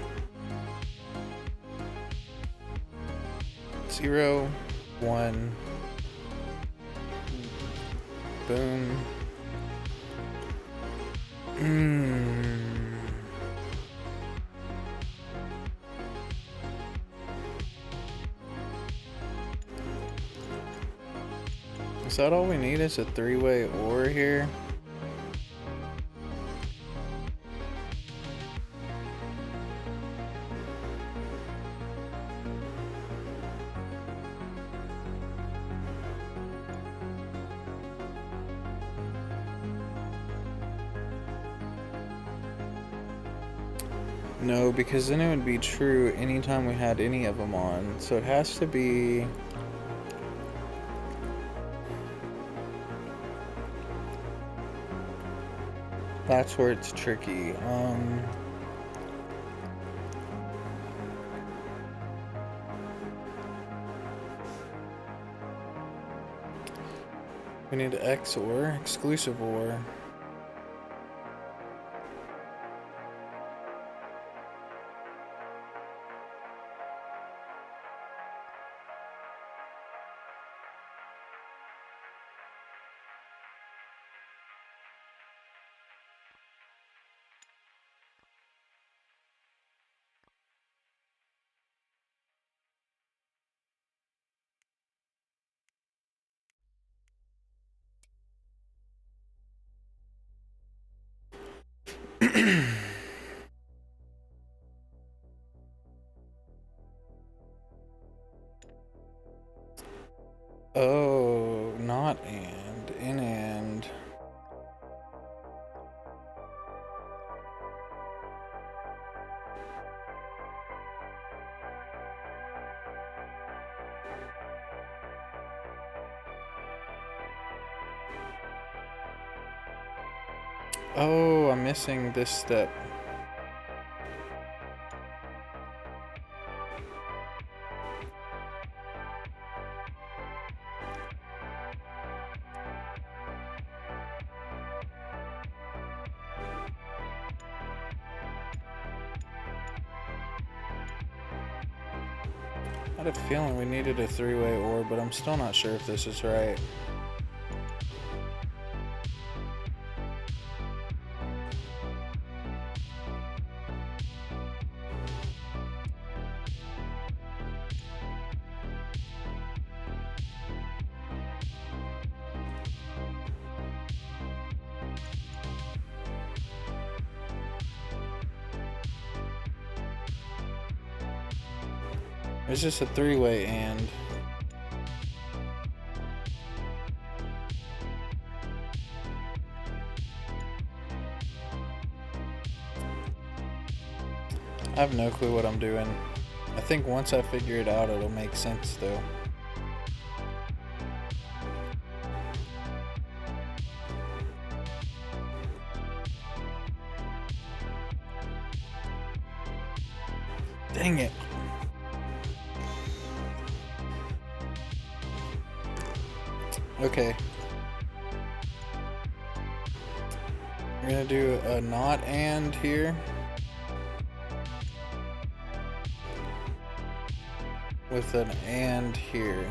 0, 1, boom. Is that all we need is a three-way OR here? No, because then it would be true anytime we had any of them on. So it has to be... That's where it's tricky. We need XOR, exclusive OR. Oh, not and, in and. Oh, I'm missing this step. I had a feeling we needed a three-way OR, but I'm still not sure if this is right. It's just a three-way and. I have no clue what I'm doing. I think once I figure it out, it'll make sense though. Dang it. Okay. We're gonna do a not and here. With an and here.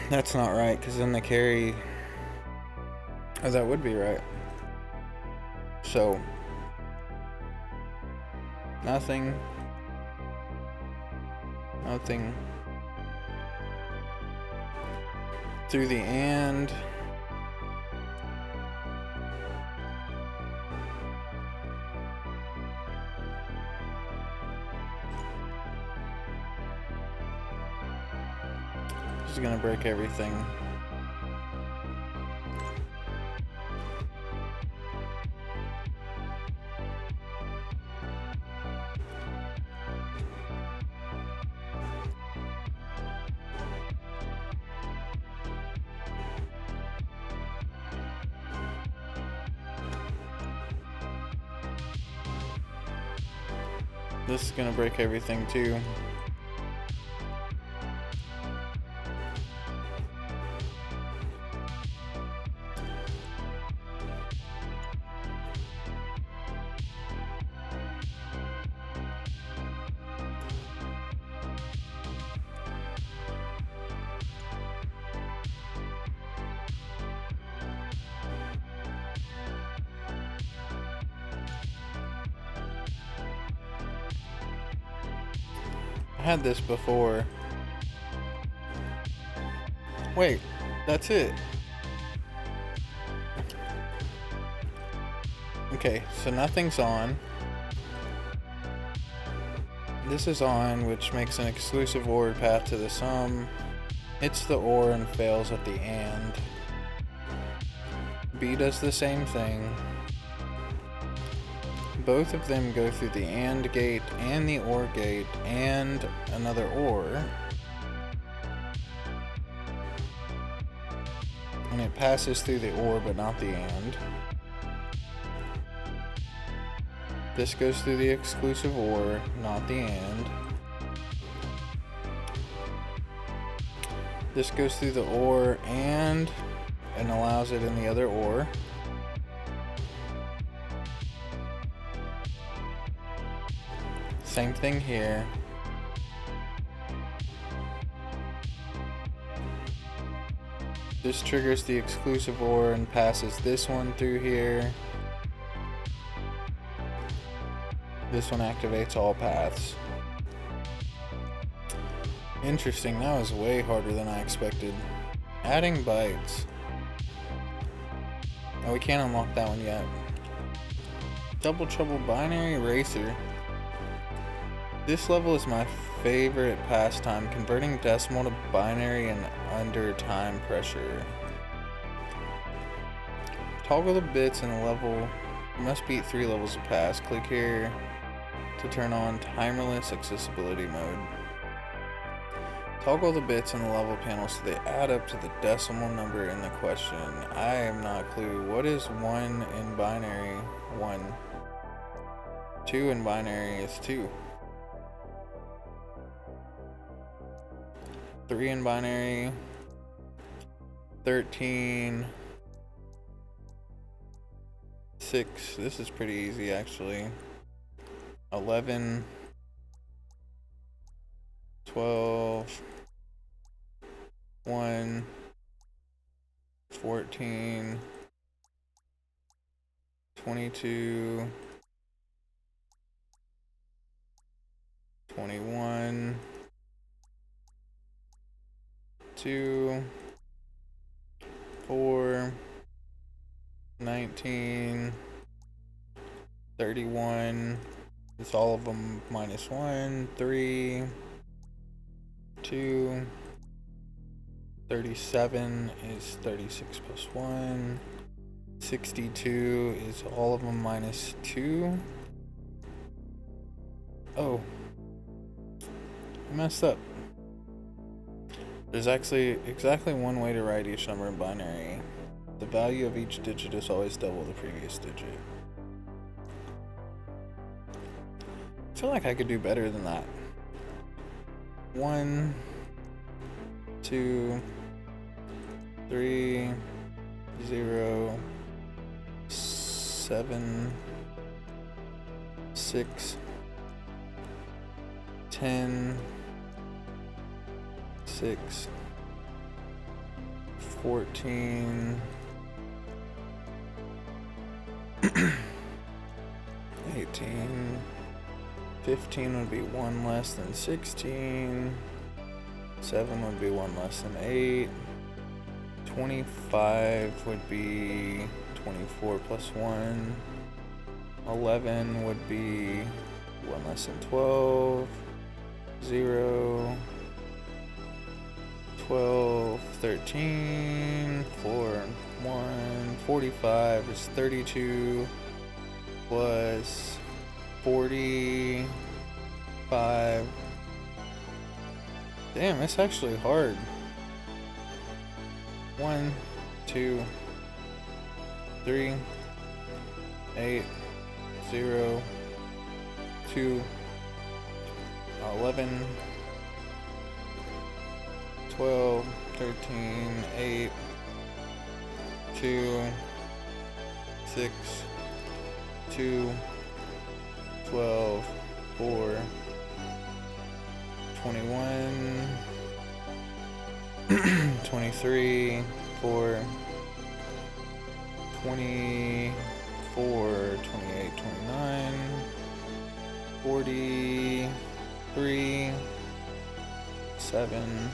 That's not right, because then the carry. Oh, that would be right. So, nothing. Nothing. Through the and. This is gonna break everything. This is gonna break everything too. I had this before. Wait, that's it. Okay, so nothing's on. This is on, which makes an exclusive OR path to the sum. Hits the OR and fails at the AND. B does the same thing. Both of them go through the AND gate and the OR gate and another OR. And it passes through the OR but not the AND. This goes through the exclusive OR, not the AND. This goes through the OR and allows it in the other OR. Same thing here. This triggers the exclusive OR and passes this one through here. This one activates all paths. Interesting, that was way harder than I expected. Adding bytes. Oh, we can't unlock that one yet. Double Trouble Binary Eraser. This level is my favorite pastime, converting decimal to binary and under time pressure. Toggle the bits in the level. You must beat 3 levels of pass. Click here to turn on timerless accessibility mode. Toggle the bits in the level panel so they add up to the decimal number in the question. I am not a clue. What is 1 in binary? 1. 2 in binary is 2. 3 in binary. 13. 6. This is pretty easy actually. 11. 12. 1. 14. 22. 21. 2. 4, 19, 31. It's all of them minus 1, 3, 2, 37 is 36 plus 1. 62 is all of them minus 2. Oh, I messed up. There's actually exactly one way to write each number in binary. The value of each digit is always double the previous digit. I feel like I could do better than that. 1, 2, 3, 0, 7, 6, 10, 6, 14, 18, 15 would be 1 less than 16, 7 would be 1 less than 8, 25 would be 24 plus 1, 11 would be 1 less than 12, 0, 12, 13, 4, 1, 45 is 32 plus 45. Damn, it's actually hard. 1, 2, 3, 8, 0, 2, 11, 12, 13, 8, 2, 6, 2, 12, 4, 21, 23, 4, 24, 28, 29, 43, 7,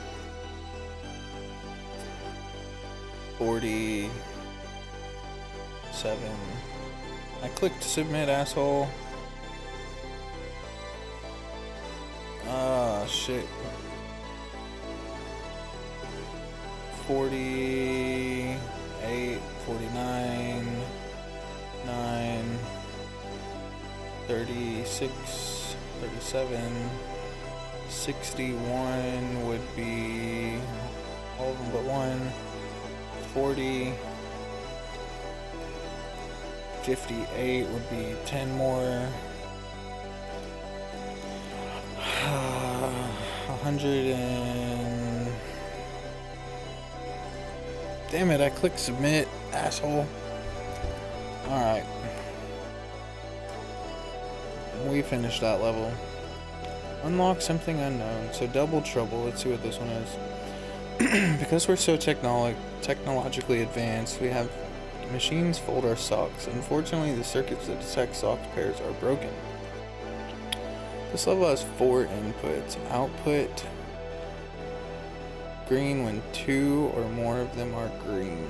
47. I clicked submit, asshole. Ah, shit. 48, 49, 9, 36, 37, 61 would be all of them but 1, 40, 58 would be 10 more, 100 and... Damn it, I clicked submit, asshole. Alright. We finished that level. Unlock something unknown. So double trouble. Let's see what this one is. Because we're so technologically advanced, we have machines fold our socks. Unfortunately, the circuits that detect sock pairs are broken. This level has 4 inputs. Output green when 2 or more of them are green.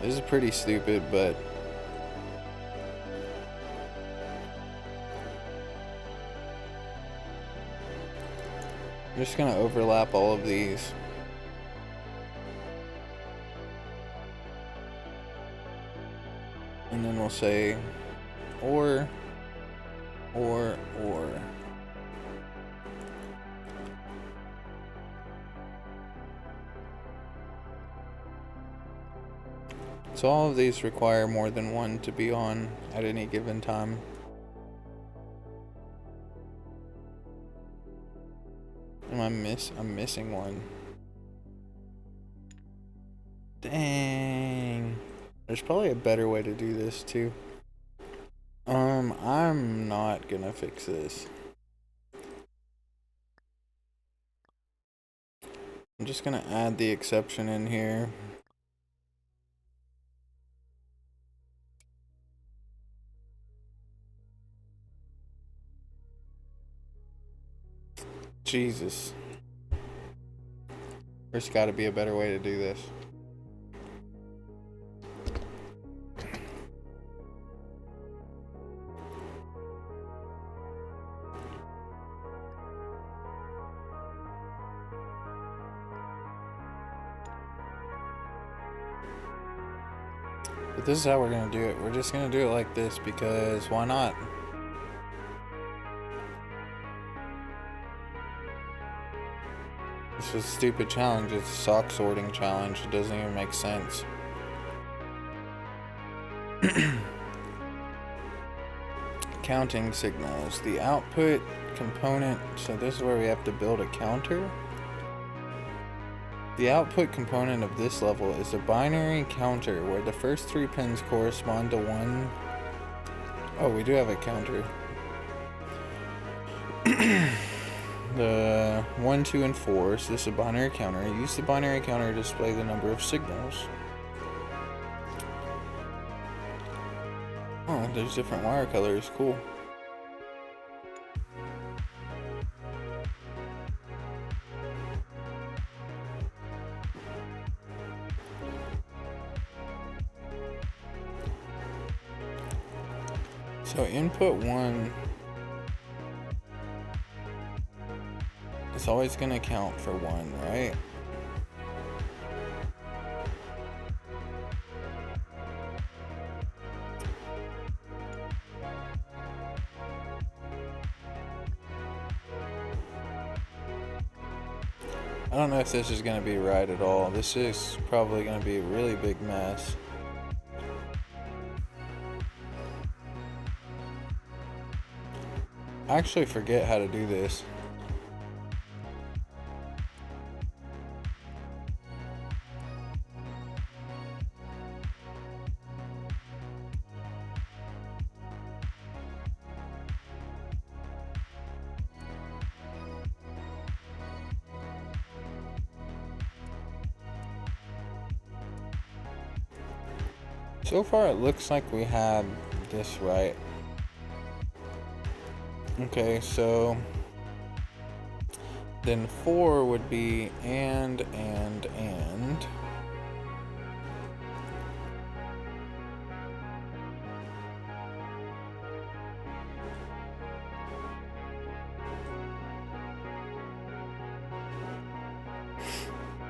This is pretty stupid, but I'm just gonna overlap all of these. And then we'll say or. So all of these require more than one to be on at any given time. I'm missing one. Dang. There's probably a better way to do this too. I'm not gonna fix this. I'm just gonna add the exception in here. Jesus. There's got to be a better way to do this. But this is how we're going to do it. We're just going to do it like this because why not? This is a stupid challenge. It's a sock sorting challenge. It doesn't even make sense. Counting signals. The output component. So this is where we have to build a counter. The output component of this level is a binary counter where the first 3 pins correspond to 1. Oh, we do have a counter. The 1, 2, and 4. So this is a binary counter. Use the binary counter to display the number of signals. Oh, there's different wire colors. Cool. So input 1 is always going to count for 1, right? I don't know if this is going to be right at all. This is probably going to be a really big mess. I actually forget how to do this. So far it looks like we had this right. Okay, so then 4 would be and.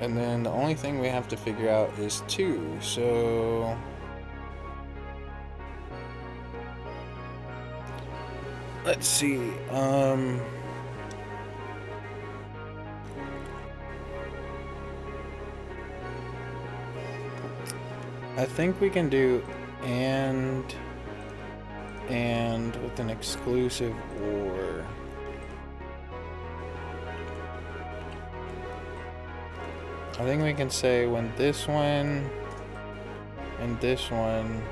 And then the only thing we have to figure out is 2, so let's see, I think we can do and with an exclusive or. I think we can say when this one and this one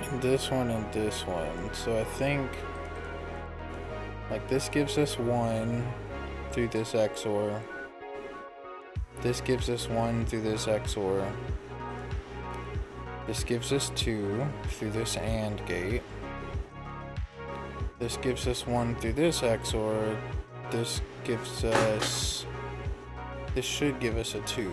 and this one and this one. So I think like this gives us 1 through this XOR. This gives us 1 through this XOR. This gives us 2 through this AND gate. This gives us 1 through this XOR. This gives us. This should give us a 2.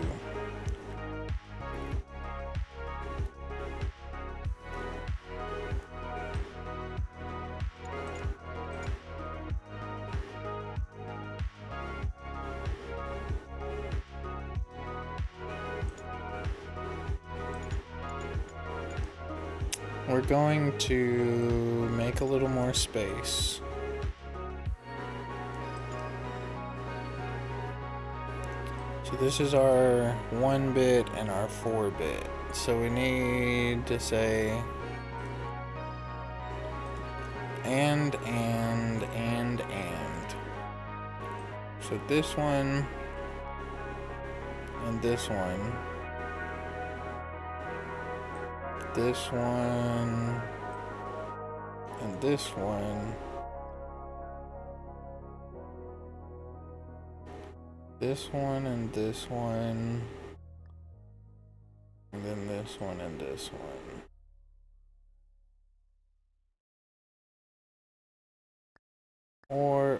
We're going to make a little more space. So this is our 1-bit and our 4-bit. So we need to say and. So this one and this one. This one and this one. This one and this one. And then this one and this one. Or.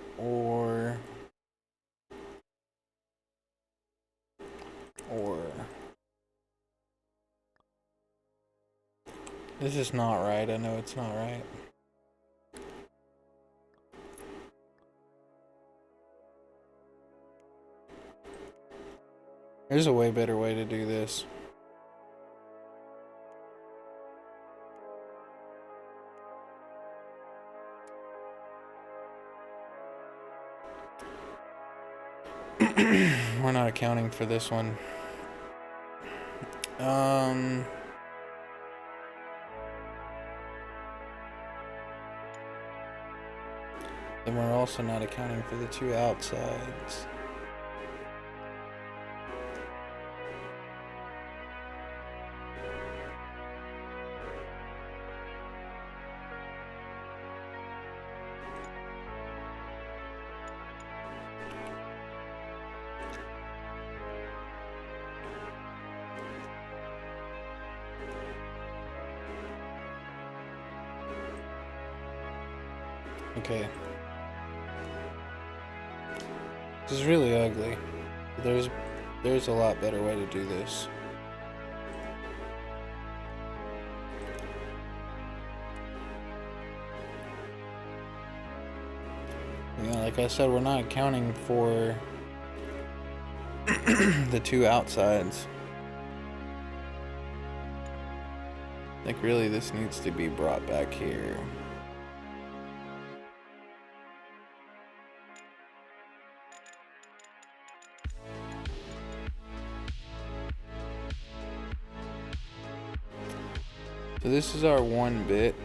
This is not right. I know it's not right. There's a way better way to do this. We're not accounting for this one. Then we're also not accounting for the two outsides. Okay. This is really ugly. There's a lot better way to do this. You know, like I said, we're not accounting for the two outsides. Like, really, this needs to be brought back here. So this is our 1 bit.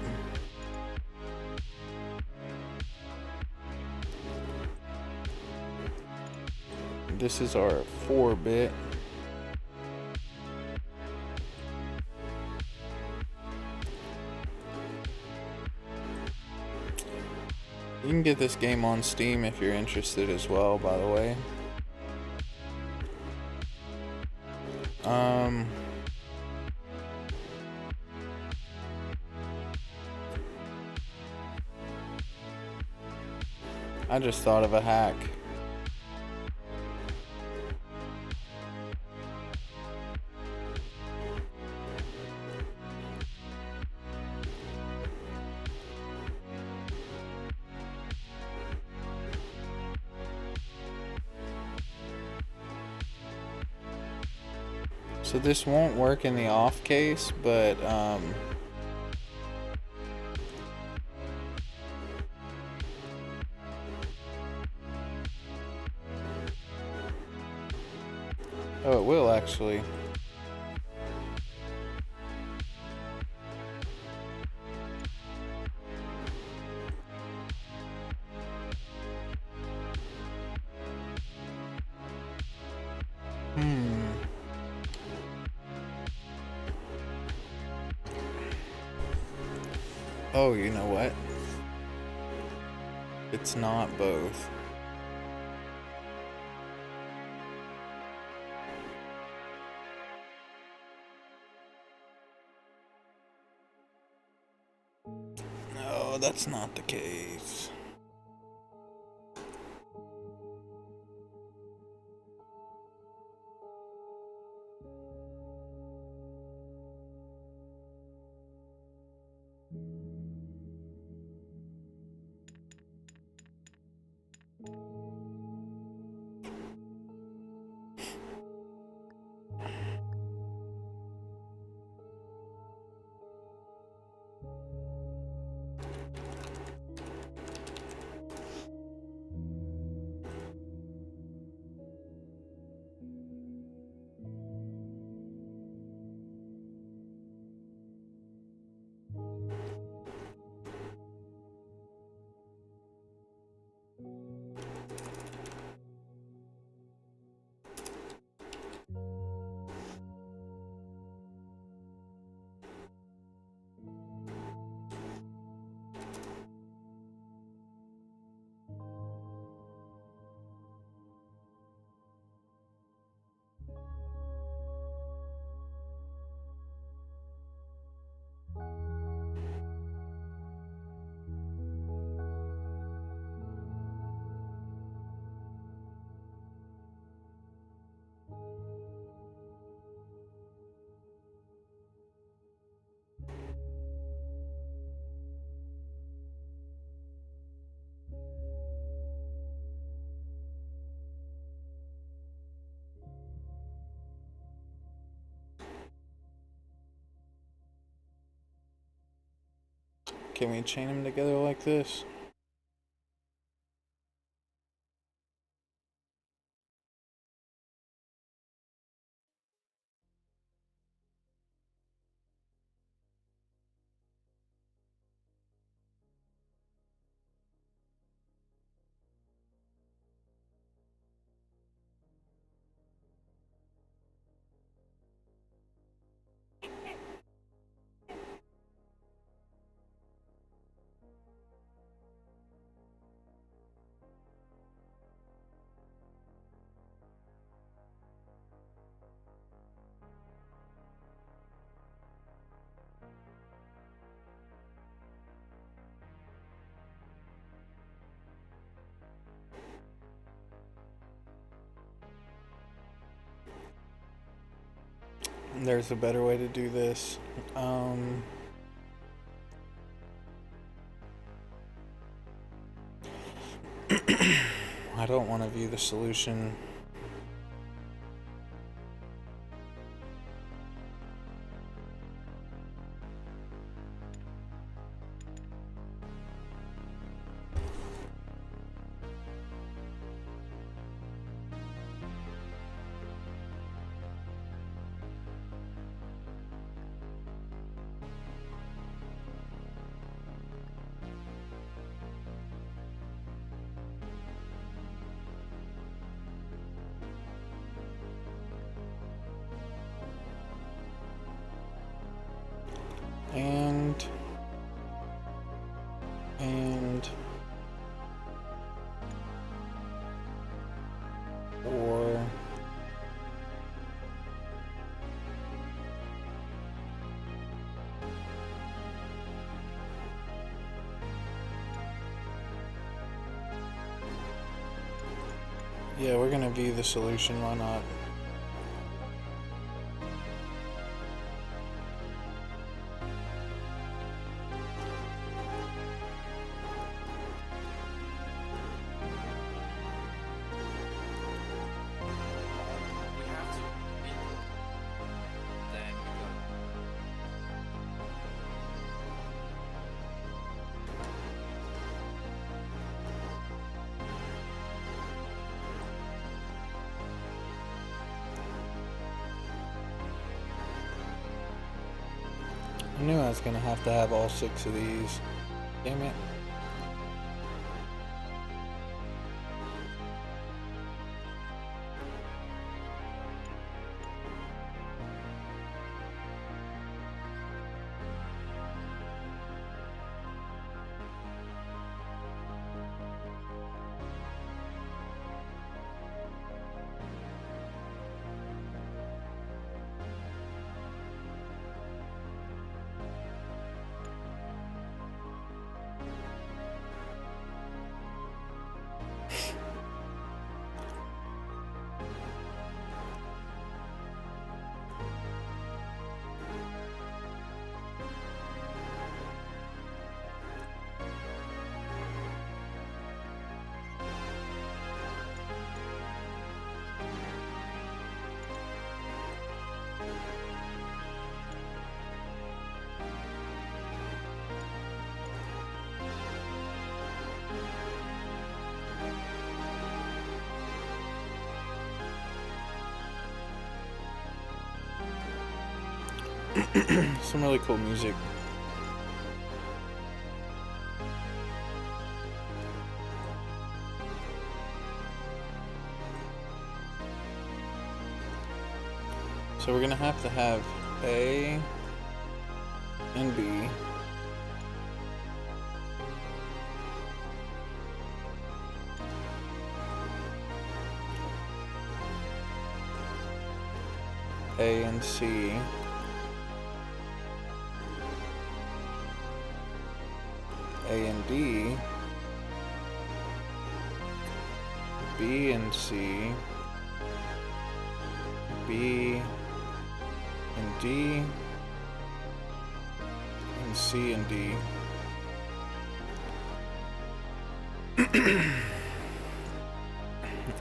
This is our 4 bit. You can get this game on Steam if you're interested as well, by the way. I just thought of a hack. So this won't work in the off case, but oh, it will actually. Oh, you know what? It's not both. No, that's not the case. Can we chain them together like this? There's a better way to do this. I don't want to view the solution. And or yeah, we're gonna view the solution, why not? I knew I was gonna have to have all 6 of these. Damn it. Some really cool music. So we're gonna have to have A and B. A and C. A and D. B and C. B and D. And C and D.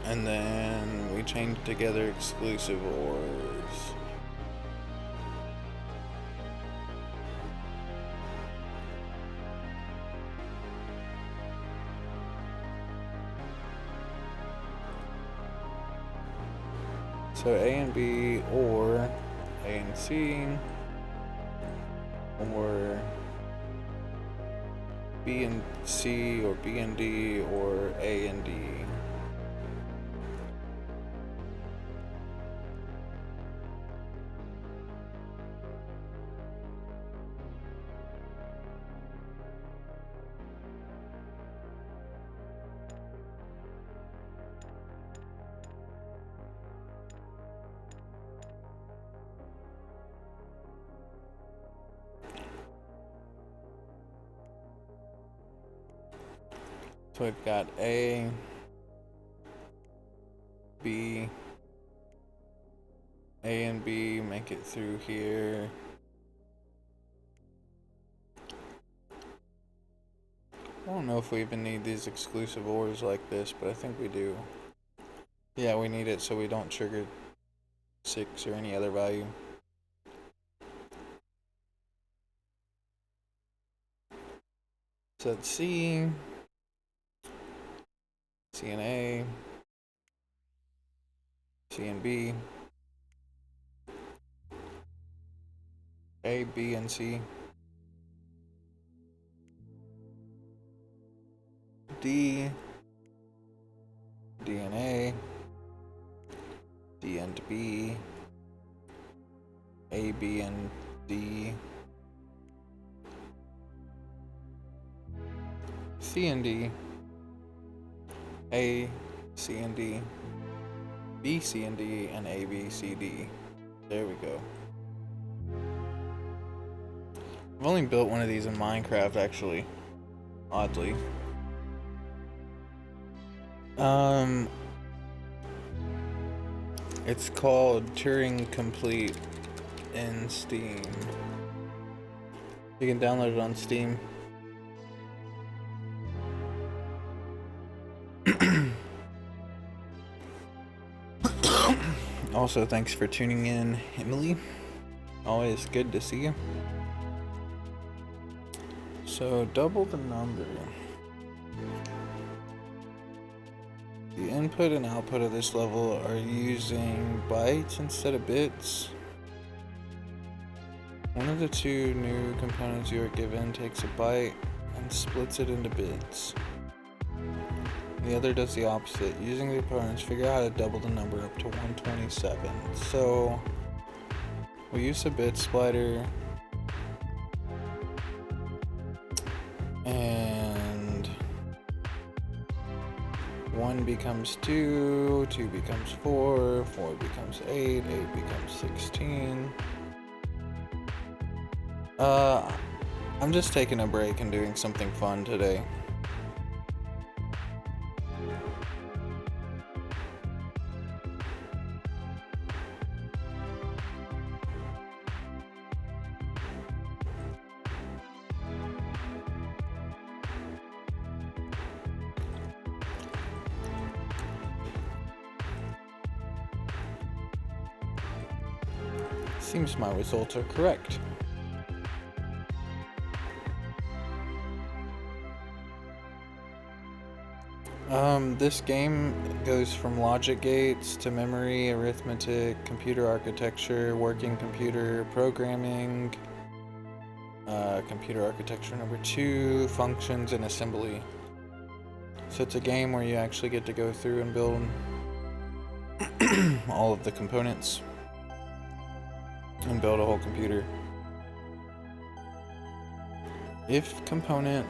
And then we chain together exclusive ORs. So A and B, or A and C, or B and C, or B and D, or A and D. So we've got A, B, A and B, make it through here. I don't know if we even need these exclusive ORs like this, but I think we do. Yeah, we need it so we don't trigger 6 or any other value. So that's C, C and A, C and B, A, B, and C, D, D and A, D and B, A, B, and D, C and D, A, C and D, B, C and D, and A, B, C, D. There we go. I've only built one of these in Minecraft, actually. Oddly. It's called Turing Complete in Steam. You can download it on Steam. Also, thanks for tuning in, Emily. Always good to see you. So, double the number. The input and output of this level are using bytes instead of bits. One of the two new components you are given takes a byte and splits it into bits. The other does the opposite. Using the components, figure out how to double the number up to 127. So, we use a bit splitter, and 1 becomes 2, 2 becomes 4, 4 becomes 8, 8 becomes 16. I'm just taking a break and doing something fun today. Seems my results are correct. This game goes from logic gates to memory, arithmetic, computer architecture, working computer, programming, computer architecture number 2, functions, and assembly. So it's a game where you actually get to go through and build all of the components and build a whole computer. If components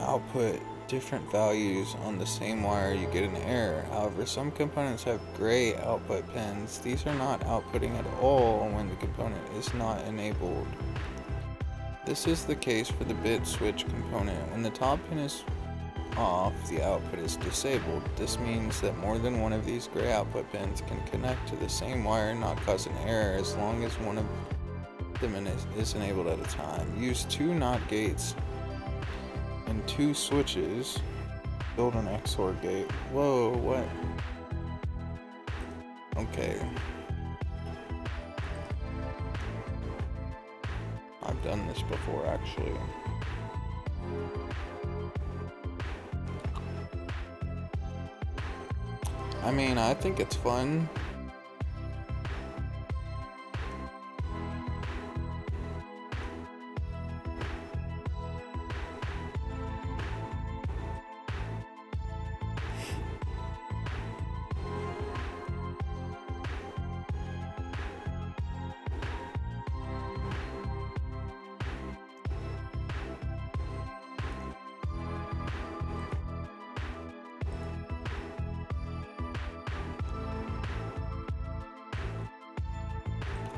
output different values on the same wire, you get an error. However, some components have gray output pins. These are not outputting at all when the component is not enabled. This is the case for the bit switch component. When the top pin is off, the output is disabled. This means that more than one of these gray output pins can connect to the same wire and not cause an error as long as one of them is enabled at a time. Use 2 NOT gates and 2 switches. Build an XOR gate. Whoa, what? Okay. I've done this before, actually. I mean, I think it's fun.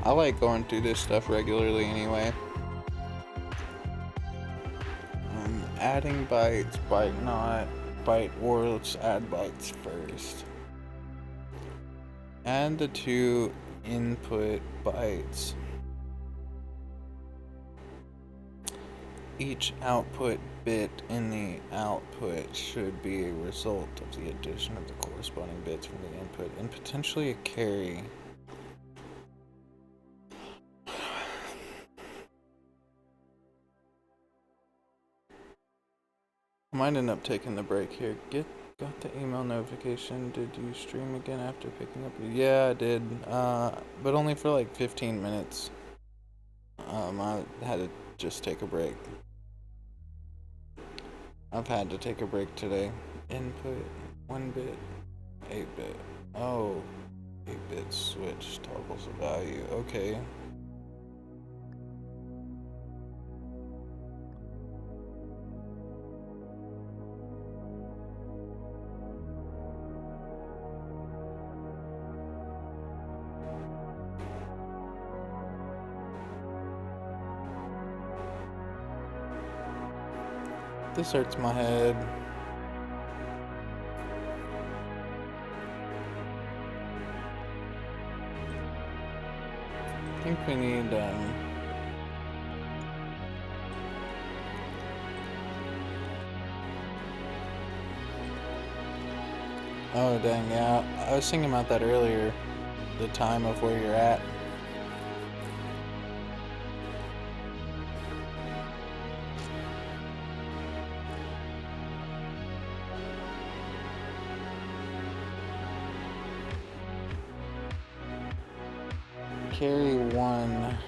I like going through this stuff regularly anyway. Adding bytes, byte not, byte or let's add bytes first. Add the two input bytes. Each output bit in the output should be a result of the addition of the corresponding bits from the input and potentially a carry. I might end up taking the break here. Got the email notification. Did you stream again after picking up? Yeah, I did. But only for like 15 minutes. I had to just take a break. I've had to take a break today. Input 1 bit, 8 bit. Oh, 8 bit switch toggles a value. Okay. This hurts my head. I think we need, oh dang, yeah. I was thinking about that earlier. The time of where you're at. Carry 1.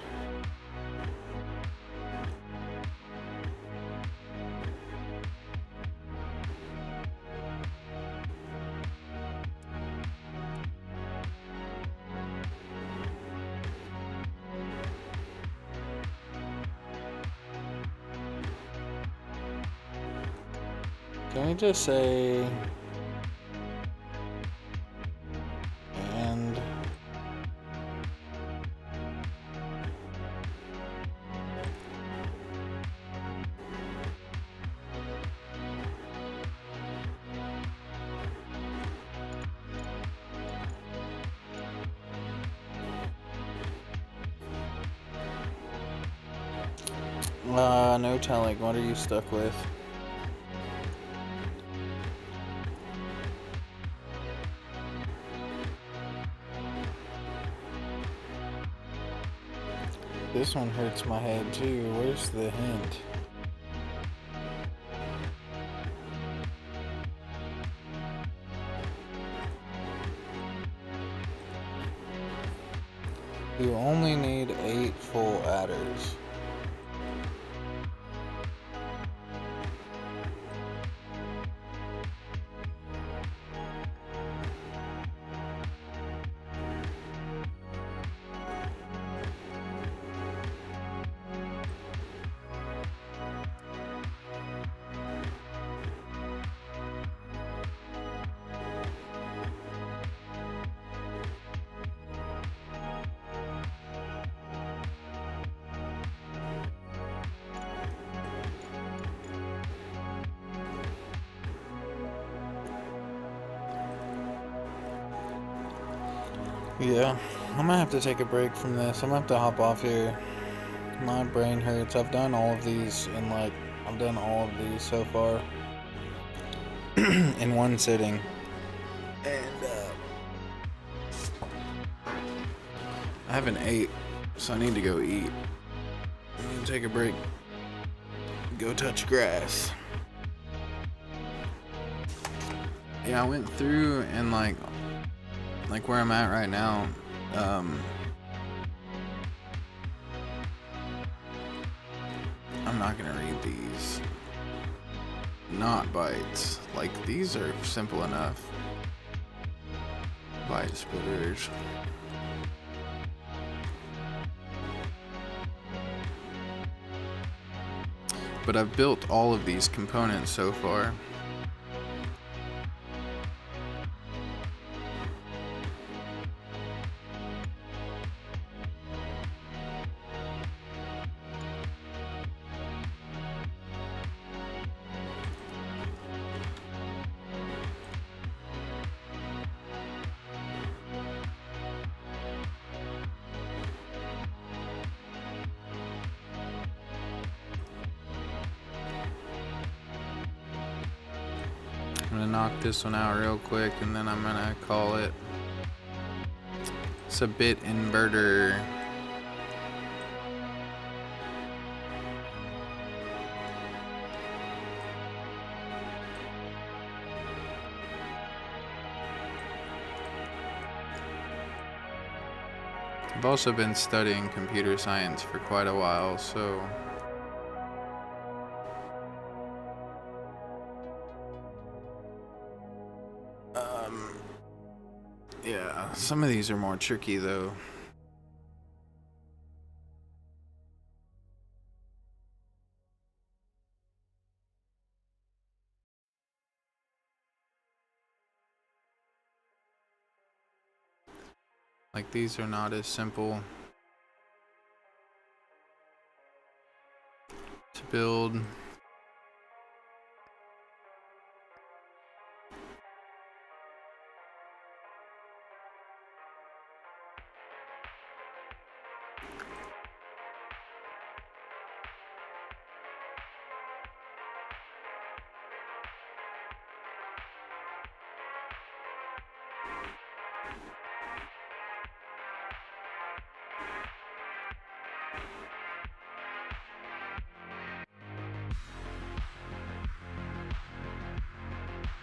Can we just say and no telling. What are you stuck with? This one hurts my head too. Where's the hint? You only need 8 full adders. Yeah, I'm gonna have to take a break from this. I'm gonna have to hop off here. My brain hurts. I've done all of these so far in one sitting. And I haven't ate, so I need to go eat. I'm gonna take a break. Go touch grass. Yeah, I went through and like like where I'm at right now, I'm not gonna read these. Not bytes. Like these are simple enough. Byte splitters. But I've built all of these components so far. I'm gonna knock this one out real quick and then I'm gonna call it. It's a bit inverter. I've also been studying computer science for quite a while, so yeah, some of these are more tricky though. Like these are not as simple to build.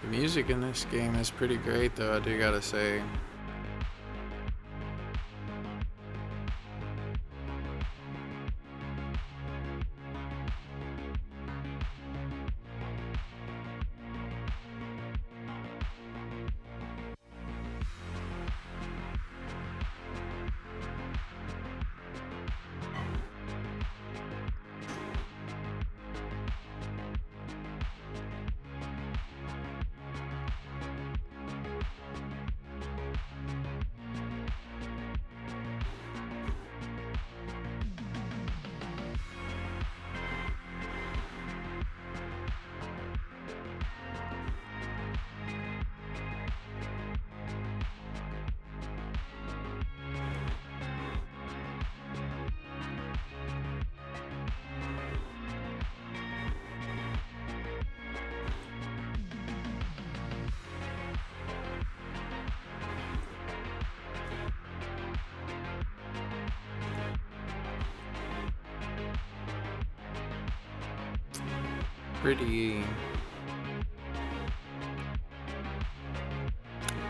The music in this game is pretty great though, I do gotta say. Pretty.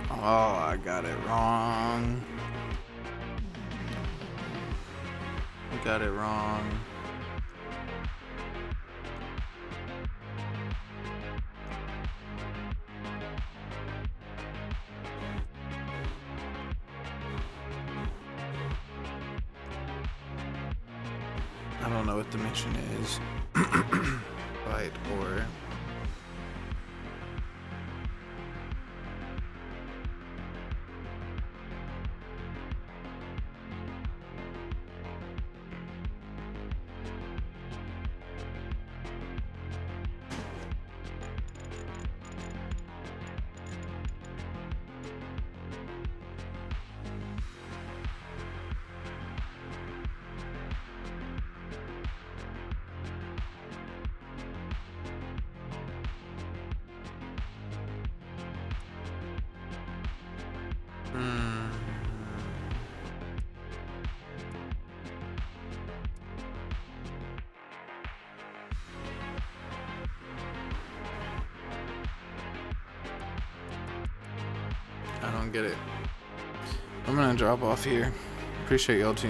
Oh, I got it wrong. I got it wrong. I don't know what the mission is. Byte or I don't get it. I'm gonna drop off here. Appreciate y'all tuning.